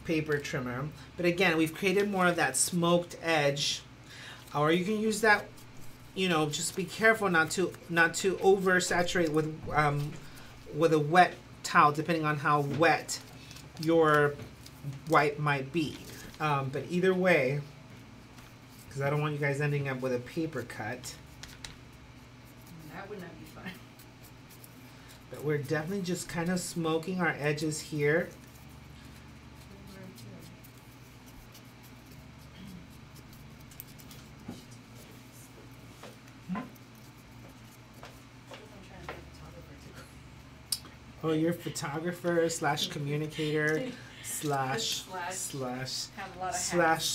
paper trimmer. But again, we've created more of that smoked edge, or you can use that, you know, just be careful not to oversaturate with a wet towel, depending on how wet your wipe might be. But either way, because I don't want you guys ending up with a paper cut.
That would not be fun.
But we're definitely just kind of smoking our edges here. Oh, you're a photographer slash communicator slash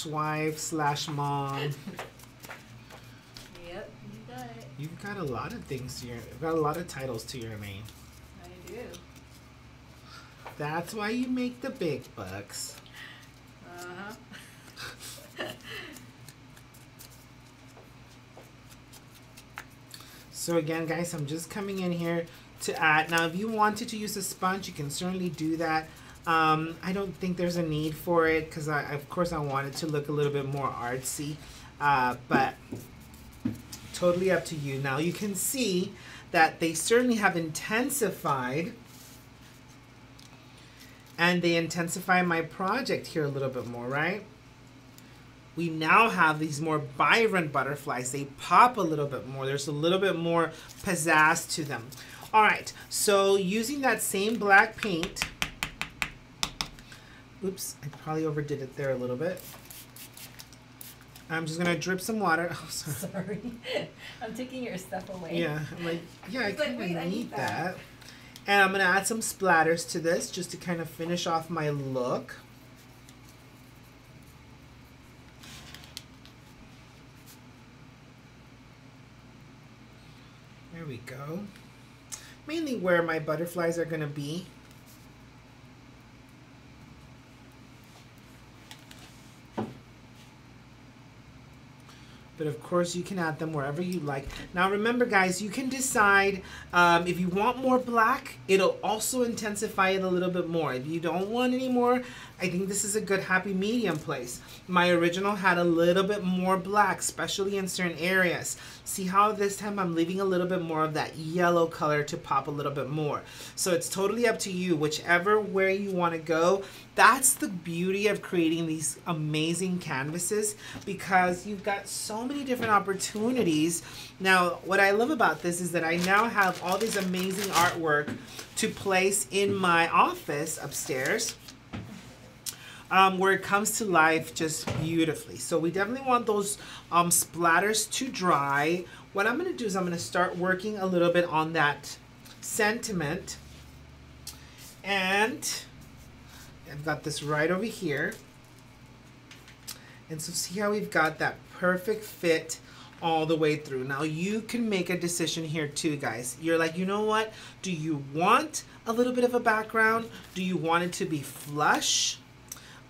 wife slash mom.
Yep, you got it.
You've got a lot of things to you've got a lot of titles to your name.
I do.
That's why you make the big bucks.
Uh-huh.
So again, guys, I'm just coming in here to add. Now, if you wanted to use a sponge, you can certainly do that. I don't think there's a need for it because, of course, I want it to look a little bit more artsy. But totally up to you. Now, you can see that they certainly have intensified And they intensify my project here a little bit more, right? We now have these more vibrant butterflies. They pop a little bit more. There's a little bit more pizzazz to them. All right, so using that same black paint, oops, I probably overdid it there a little bit. I'm just gonna drip some water. Oh,
sorry. I'm taking your stuff away.
Yeah, I'm like, yeah, I kind of need that. And I'm gonna add some splatters to this just to kind of finish off my look. There we go. Mainly where my butterflies are gonna be. But of course you can add them wherever you like. Now remember guys, you can decide if you want more black, it'll also intensify it a little bit more. If you don't want any more, I think this is a good happy medium place. My original had a little bit more black, especially in certain areas. See how this time I'm leaving a little bit more of that yellow color to pop a little bit more. So it's totally up to you, whichever way you want to go. That's the beauty of creating these amazing canvases, because you've got so many different opportunities. Now, what I love about this is that I now have all this amazing artwork to place in my office upstairs, where it comes to life just beautifully. So we definitely want those splatters to dry. What I'm going to do is I'm going to start working a little bit on that sentiment. And I've got this right over here. And so see how we've got that perfect fit all the way through. Now you can make a decision here too, guys. You're like, you know what? Do you want a little bit of a background? Do you want it to be flush?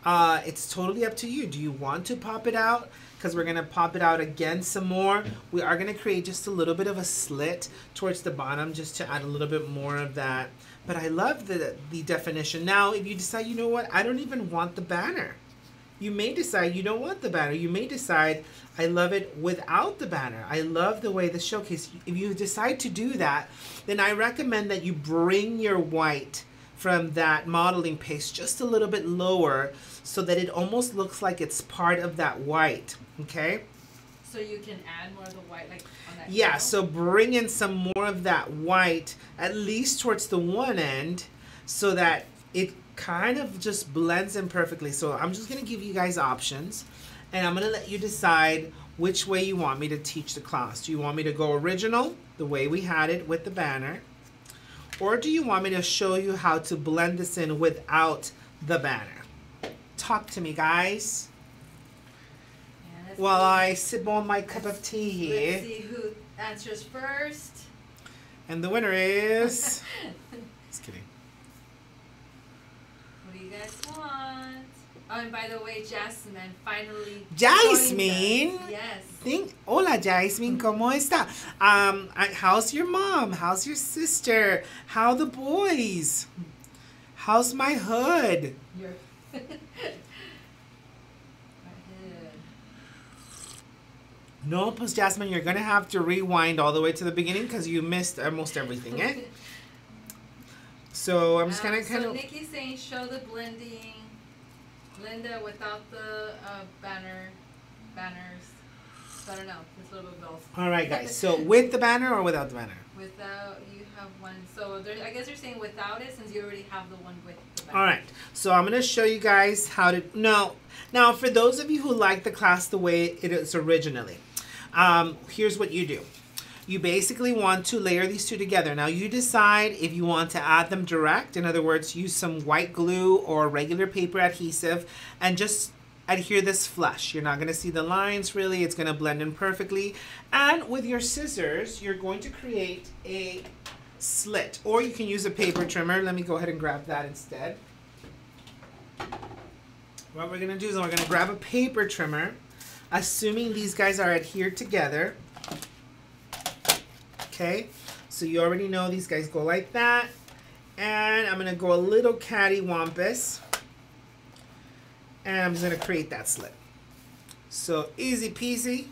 It's totally up to you. Do you want to pop it out? Because we're going to pop it out again some more. We are going to create just a little bit of a slit towards the bottom just to add a little bit more of that. But I love the definition. Now, if you decide, you know what, I don't even want the banner. You may decide you don't want the banner. You may decide, I love it without the banner. I love the way the showcase. If you decide to do that, then I recommend that you bring your white from that modeling paste just a little bit lower so that it almost looks like it's part of that white, okay?
So you can add more of the white like on that
Yeah,
yellow?
so bring in some more of that white, at least towards the one end, so that it kind of just blends in perfectly. So I'm just going to give you guys options, and I'm going to let you decide which way you want me to teach the class. Do you want me to go original, the way we had it with the banner? Or do you want me to show you how to blend this in without the banner? Talk to me, guys.
Yeah,
While I sip on my cup of tea here.
Let's see who answers first.
And the winner is... Just kidding.
What do you guys want? Oh, and by the way, Jasmine finally
Jasmine?
Yes.
Hola, Jasmine. ¿Cómo está? How's your mom? How's your sister? How the boys? How's my hood?
Your my hood.
No, pues Jasmine, you're going to have to rewind all the way to the beginning because you missed almost everything, eh? So I'm just going to
So Nikki's saying show the blending. Linda without the banners. So I don't know. It's a little bit both.
All right, guys. So with the banner or without the banner?
Without, you have one. So I guess you're saying without it since you already have the one with the banner.
All right. So I'm going to show you guys how to... Now, for those of you who like the class the way it is originally, here's what you do. You basically want to layer these two together. Now you decide if you want to add them direct. In other words, use some white glue or regular paper adhesive and just adhere this flush. You're not going to see the lines really. It's going to blend in perfectly. And with your scissors, you're going to create a slit. Or you can use a paper trimmer. Let me go ahead and grab that instead. What we're going to do is we're going to grab a paper trimmer, assuming these guys are adhered together. Okay, so you already know these guys go like that. And I'm going to go a little cattywampus. And I'm just going to create that slit. So easy peasy.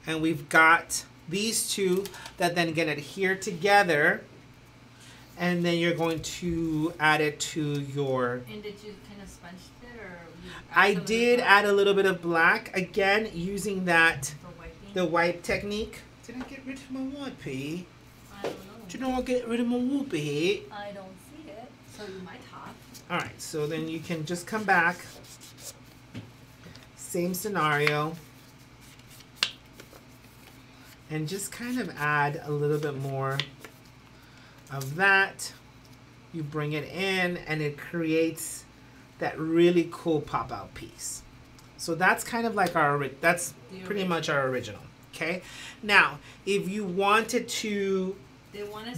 And we've got these two that then get adhered together. And then you're going to add it to your...
And did you kind of sponge it, or
I did add a little bit of black, again, using that, the wipe technique. Did I get rid of my whoopee?
I don't know.
Did I get rid of my whoopee?
I don't see it, so you might have.
Alright, so then you can just come back. Same scenario. And just kind of add a little bit more of that. You bring it in and it creates that really cool pop-out piece. So that's kind of like that's pretty much our original. Okay. Now, if you wanted to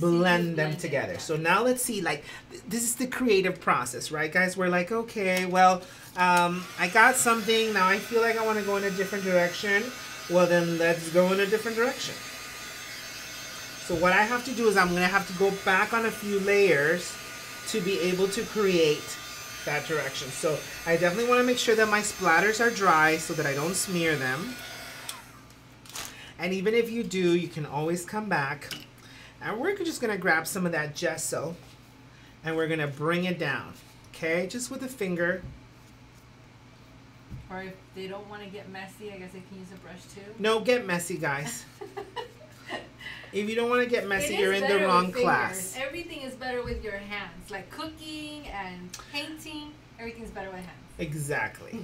blend them together. So now let's see, like, this is the creative process, right, guys? We're like, okay, well, I got something. Now I feel like I want to go in a different direction. Well, then let's go in a different direction. So what I have to do is I'm going to have to go back on a few layers to be able to create that direction. So I definitely want to make sure that my splatters are dry so that I don't smear them. And even if you do, you can always come back. And we're just going to grab some of that gesso and we're going to bring it down. Okay, just with a finger.
Or if they don't want to get messy, I guess they can use a brush too.
No, get messy, guys. If you don't want to get messy, you're in the wrong class.
Everything is better with your hands. Like cooking and painting, everything's better with hands.
Exactly.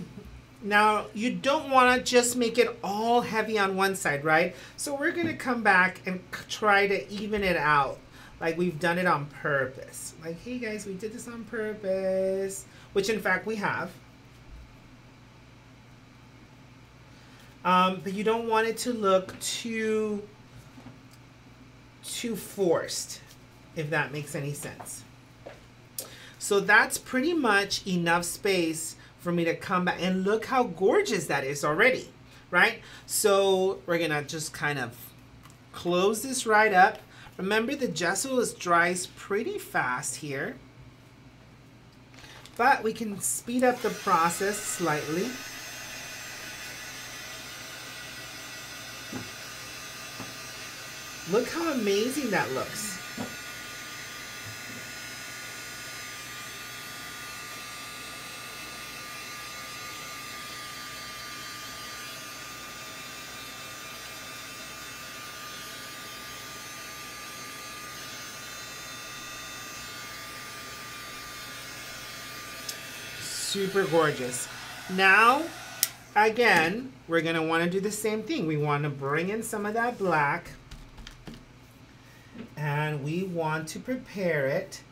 Now, you don't want to just make it all heavy on one side, right? So we're going to come back and try to even it out. Like we've done it on purpose. Like, hey guys, we did this on purpose. Which in fact we have. But you don't want it to look too forced, if that makes any sense. So that's pretty much enough space for me to come back. And look how gorgeous that is already, right? So we're going to just kind of close this right up. Remember, the gesso dries pretty fast here. But we can speed up the process slightly. Look how amazing that looks. Super gorgeous. Now, again, we're going to want to do the same thing. We want to bring in some of that black. And we want to prepare it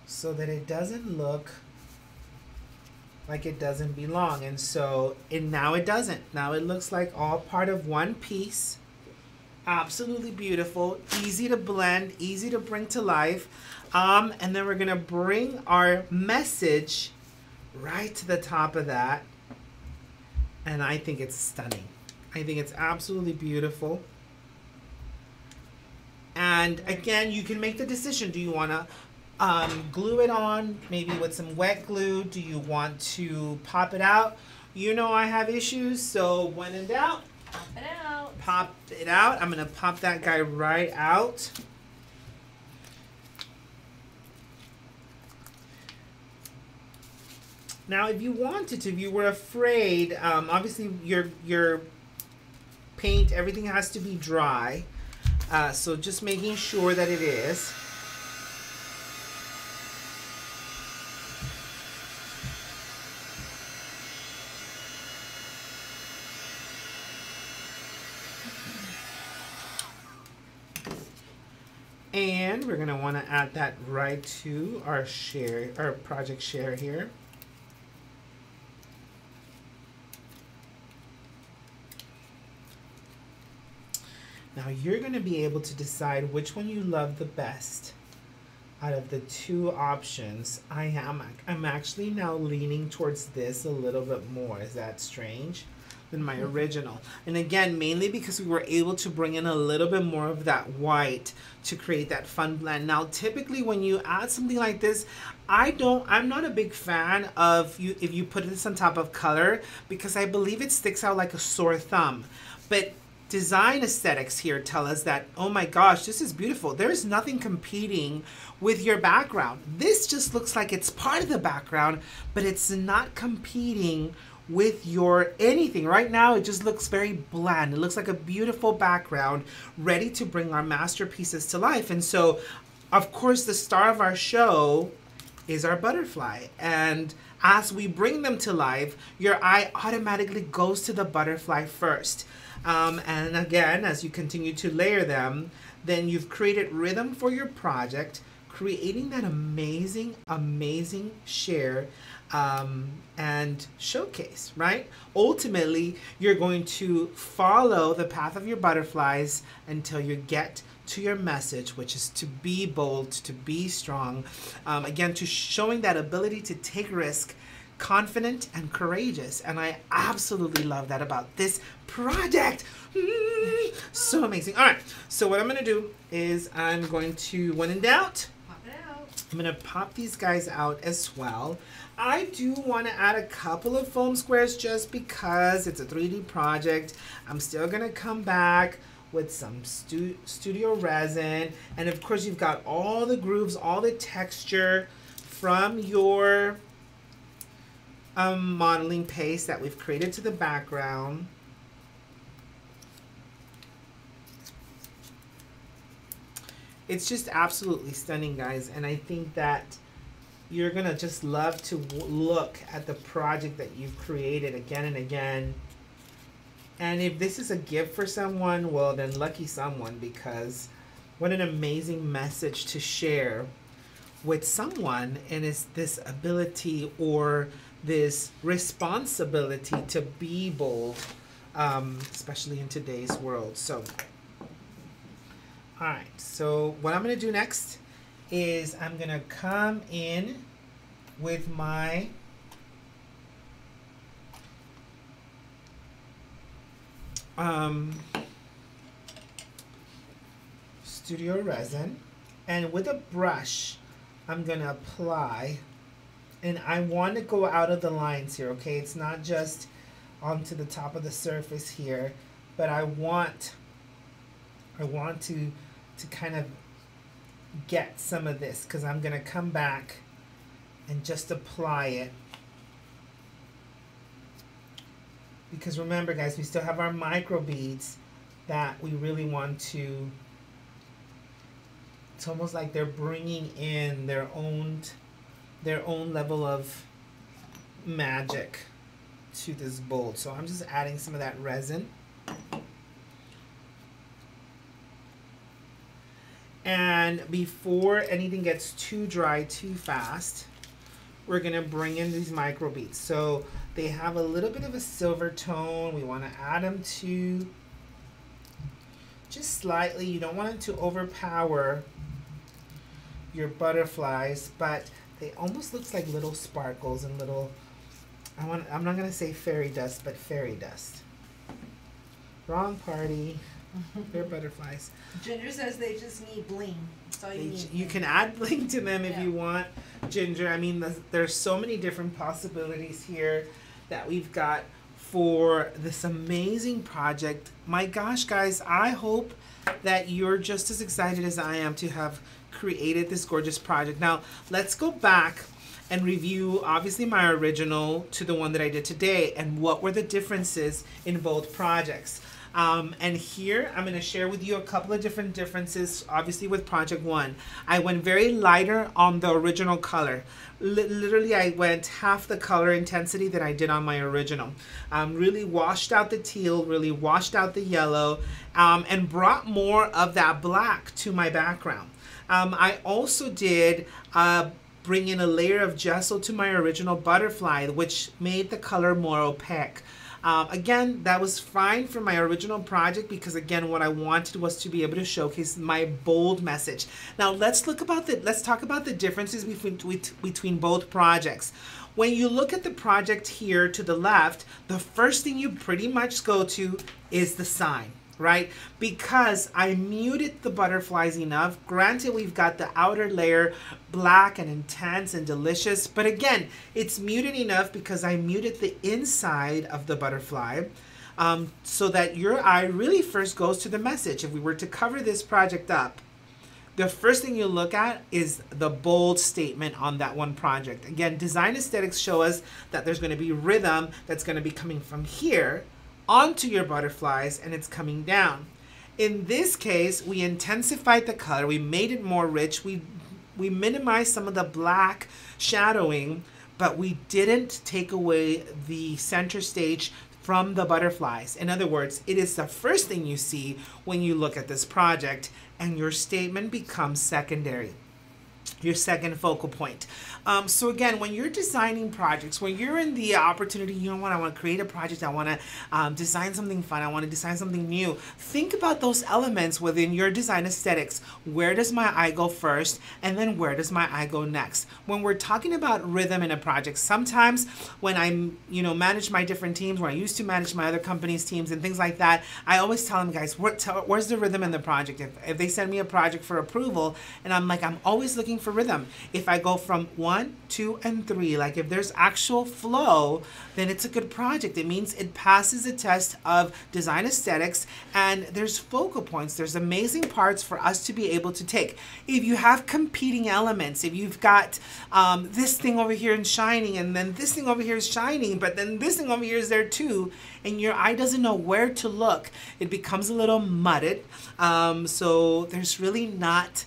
so that it doesn't look like it doesn't belong. And so now it doesn't. Now it looks like all part of one piece. Absolutely beautiful. Easy to blend. Easy to bring to life. And then we're going to bring our message right to the top of that. And I think it's stunning. I think it's absolutely beautiful. And again, you can make the decision. Do you want to glue it on, maybe with some wet glue? Do you want to pop it out? You know I have issues, so when in doubt,
pop it out.
Pop it out. I'm going to pop that guy right out. Now, if you wanted to, if you were afraid, obviously your paint, everything has to be dry. So just making sure that it is. And we're going to want to add that right to our share, our project share here. Now you're going to be able to decide which one you love the best out of the two options. I'm actually now leaning towards this a little bit more. Is that strange? Than my original. And again, mainly because we were able to bring in a little bit more of that white to create that fun blend. Now, typically when you add something like this, I'm not a big fan of if you put this on top of color, because I believe it sticks out like a sore thumb. But design aesthetics here tell us that, oh my gosh, this is beautiful. There's nothing competing with your background. This just looks like it's part of the background, but it's not competing with your anything. Right now, it just looks very bland. It looks like a beautiful background ready to bring our masterpieces to life. And so, of course, the star of our show is our butterfly. And as we bring them to life, your eye automatically goes to the butterfly first. And again, as you continue to layer them, then you've created rhythm for your project, creating that amazing, amazing share and showcase, right? Ultimately, you're going to follow the path of your butterflies until you get to your message, which is to be bold, to be strong. Again, to showing that ability to take risk, confident and courageous. And I absolutely love that about this project. So amazing. All right, so what I'm going to do is I'm going to, when in doubt,
Pop it out.
I'm going to pop these guys out as well. I do want to add a couple of foam squares just because it's a 3D project. I'm still going to come back with some studio resin. And of course, you've got all the grooves, all the texture from your modeling paste that we've created to the background. It's just absolutely stunning, guys. And I think that you're going to just love to look at the project that you've created again and again. And if this is a gift for someone, well, then lucky someone, because what an amazing message to share with someone, and it's this ability or this responsibility to be bold, especially in today's world. So, all right, so what I'm going to do next is I'm going to come in with my studio resin, and with a brush I'm going to apply, and I want to go out of the lines here, okay? It's not just onto the top of the surface here, but I want to kind of get some of this, because I'm going to come back and just apply it. Because remember, guys, we still have our micro beads that we really want to, it's almost like they're bringing in their own level of magic to this bowl. So I'm just adding some of that resin. And before anything gets too dry too fast, we're going to bring in these micro beads. So they have a little bit of a silver tone. We want to add them to just slightly. You don't want it to overpower your butterflies, but they almost looks like little sparkles and little, I'm not going to say fairy dust, but fairy dust. Wrong party. They're butterflies.
Ginger says they just need bling. That's all you need.
You can add bling to them if you want, Ginger. I mean, there's so many different possibilities here that we've got for this amazing project. My gosh, guys, I hope that you're just as excited as I am to have created this gorgeous project. Now, let's go back and review, obviously, my original to the one that I did today, and what were the differences in both projects. And here I'm going to share with you a couple of different differences. Obviously, with project one, I went very lighter on the original color. Literally, I went half the color intensity that I did on my original. Really washed out the teal, really washed out the yellow, and brought more of that black to my background. I also did bring in a layer of gesso to my original butterfly, which made the color more opaque. Again, that was fine for my original project because, again, what I wanted was to be able to showcase my bold message. Now, let's talk about the differences between both projects. When you look at the project here to the left, the first thing you pretty much go to is the sign, right? Because I muted the butterflies enough. Granted, we've got the outer layer black and intense and delicious, but again, it's muted enough because I muted the inside of the butterfly. so that your eye really first goes to the message. If we were to cover this project up, the first thing you look at is the bold statement on that one project. Again, design aesthetics show us that there's going to be rhythm that's going to be coming from here onto your butterflies, and it's coming down. In this case, we intensified the color. We made it more rich. We minimized some of the black shadowing, but we didn't take away the center stage from the butterflies. In other words, it is the first thing you see when you look at this project, and your statement becomes secondary, your second focal point. So again, when you're designing projects, when you're in the opportunity, you know what, I want to create a project, I want to design something fun, I want to design something new, think about those elements within your design aesthetics. Where does my eye go first, and then where does my eye go next? When we're talking about rhythm in a project, sometimes when I manage my different teams, where I used to manage my other company's teams and things like that, I always tell them, guys, where's the rhythm in the project? If they send me a project for approval, and I'm like, I'm always looking for rhythm. If I go from 1, 2, and 3, like if there's actual flow, then it's a good project. It means it passes a test of design aesthetics, and there's focal points. There's amazing parts for us to be able to take. If you have competing elements, if you've got this thing over here and shining, and then this thing over here is shining, but then this thing over here is there too, and your eye doesn't know where to look, it becomes a little mudded. So there's really not,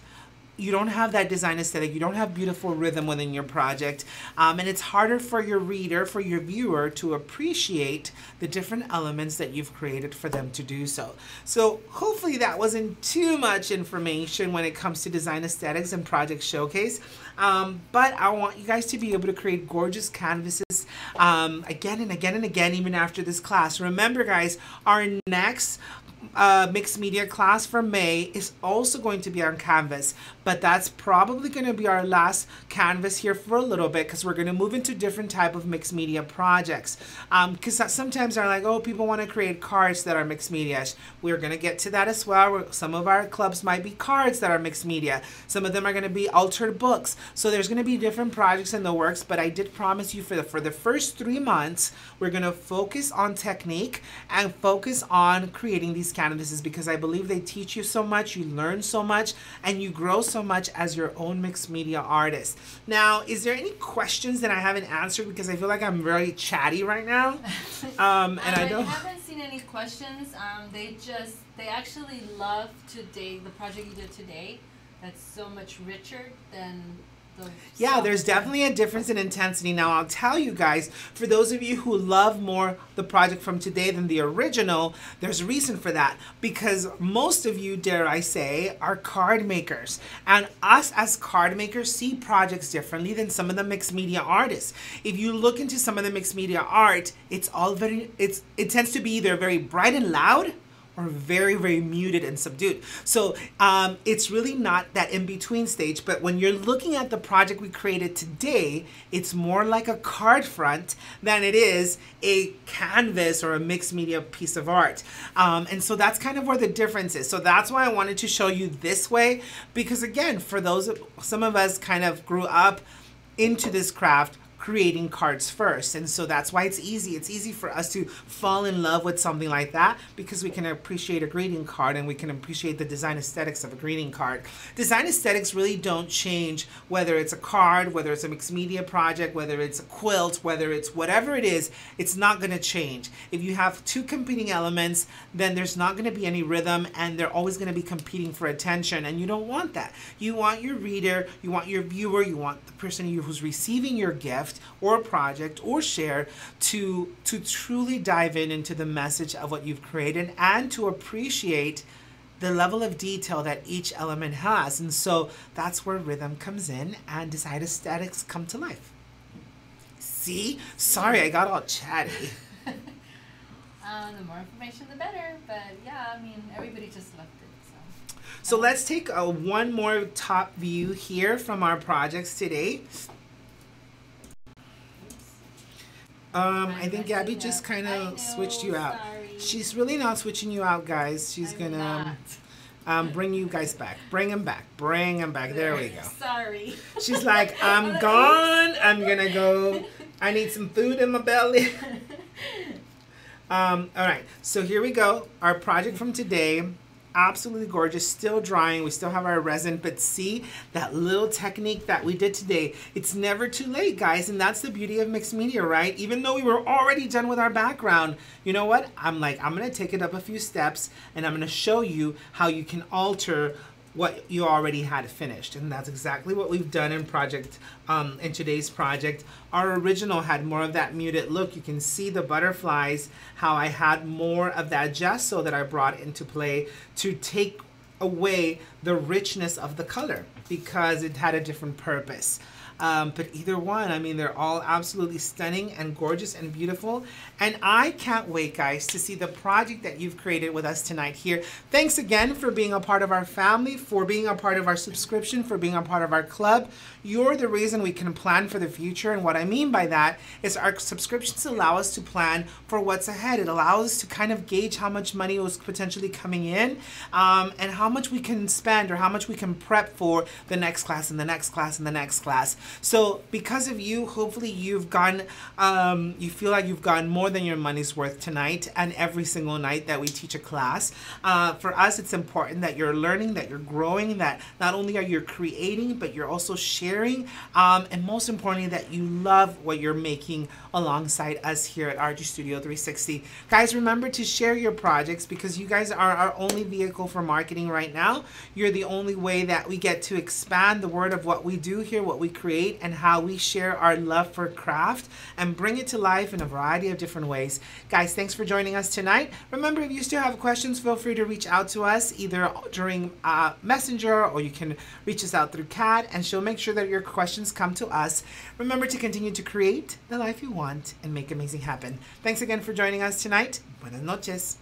you don't have that design aesthetic, you don't have beautiful rhythm within your project, and it's harder for your reader, for your viewer, to appreciate the different elements that you've created for them to do so. So hopefully that wasn't too much information when it comes to design aesthetics and project showcase, but I want you guys to be able to create gorgeous canvases again and again and again, even after this class. Remember, guys, our next mixed media class for May is also going to be on Canvas, but that's probably going to be our last Canvas here for a little bit, because we're going to move into different type of mixed media projects, because sometimes they're like, oh, people want to create cards that are mixed media. We're going to get to that as well. Some of our clubs might be cards that are mixed media, some of them are going to be altered books, so there's going to be different projects in the works. But I did promise you, for the first 3 months, we're going to focus on technique and focus on creating these canvases, because I believe they teach you so much, you learn so much, and you grow so much as your own mixed media artist. Now, is there any questions that I haven't answered, because I feel like I'm very chatty right now? And I
haven't seen any questions. They actually love today, the project you did today. That's so much richer than
yeah, there's definitely a difference in intensity. Now, I'll tell you guys, for those of you who love more the project from today than the original, there's a reason for that. Because most of you, dare I say, are card makers. And us as card makers see projects differently than some of the mixed media artists. If you look into some of the mixed media art, it tends to be either very bright and loud, or very, very muted and subdued. So it's really not that in-between stage, but when you're looking at the project we created today, it's more like a card front than it is a canvas or a mixed media piece of art. And so that's kind of where the difference is. So that's why I wanted to show you this way, because again, for some of us kind of grew up into this craft creating cards first, and so that's why it's easy for us to fall in love with something like that, because we can appreciate a greeting card and we can appreciate the design aesthetics of a greeting card. Design aesthetics really don't change whether it's a card, whether it's a mixed media project, whether it's a quilt, whether it's whatever it is. It's not going to change. If you have 2 competing elements, then there's not going to be any rhythm, and they're always going to be competing for attention, and you don't want that. You want your reader, you want your viewer, you want the person who's receiving your gift or project or share to truly dive into the message of what you've created, and to appreciate the level of detail that each element has. And so that's where rhythm comes in and design aesthetics come to life. See? Sorry, I got all chatty.
The more information, the better. But yeah, I mean, everybody just loved it.
So let's take one more top view here from our projects today. I think Gabby just kind of switched you out.
Sorry.
She's really not switching you out, guys. She's gonna bring you guys back. Bring them back. Bring them back. There we go.
Sorry.
She's like, I'm gone. I'm gonna go. I need some food in my belly. All right, so here we go. Our project from today, absolutely gorgeous, still drying. We still have our resin, but see that little technique that we did today. It's never too late, guys, and that's the beauty of mixed media, right? Even though we were already done with our background, you know what? I'm gonna take it up a few steps, and I'm gonna show you how you can alter what you already had finished, and that's exactly what we've done in today's project. Our original had more of that muted look. You can see the butterflies, how I had more of that gesso that I brought into play to take away the richness of the color because it had a different purpose. But either one, I mean, they're all absolutely stunning and gorgeous and beautiful. And I can't wait, guys, to see the project that you've created with us tonight here. Thanks again for being a part of our family, for being a part of our subscription, for being a part of our club. You're the reason we can plan for the future. And what I mean by that is our subscriptions allow us to plan for what's ahead. It allows us to kind of gauge how much money was potentially coming in and how much we can spend or how much we can prep for the next class and the next class and the next class. So because of you, hopefully you've gone, you feel like you've gotten more than your money's worth tonight and every single night that we teach a class. For us, it's important that you're learning, that you're growing, that not only are you creating, but you're also sharing, and most importantly, that you love what you're making alongside us here at RG Studio 360. Guys, remember to share your projects because you guys are our only vehicle for marketing right now. You're the only way that we get to expand the word of what we do here, what we create, and how we share our love for craft and bring it to life in a variety of different ways. Guys, thanks for joining us tonight. Remember, if you still have questions, feel free to reach out to us either during Messenger or you can reach us out through Kat, and she'll make sure that your questions come to us. Remember to continue to create the life you want and make amazing happen. Thanks again for joining us tonight. Buenas noches.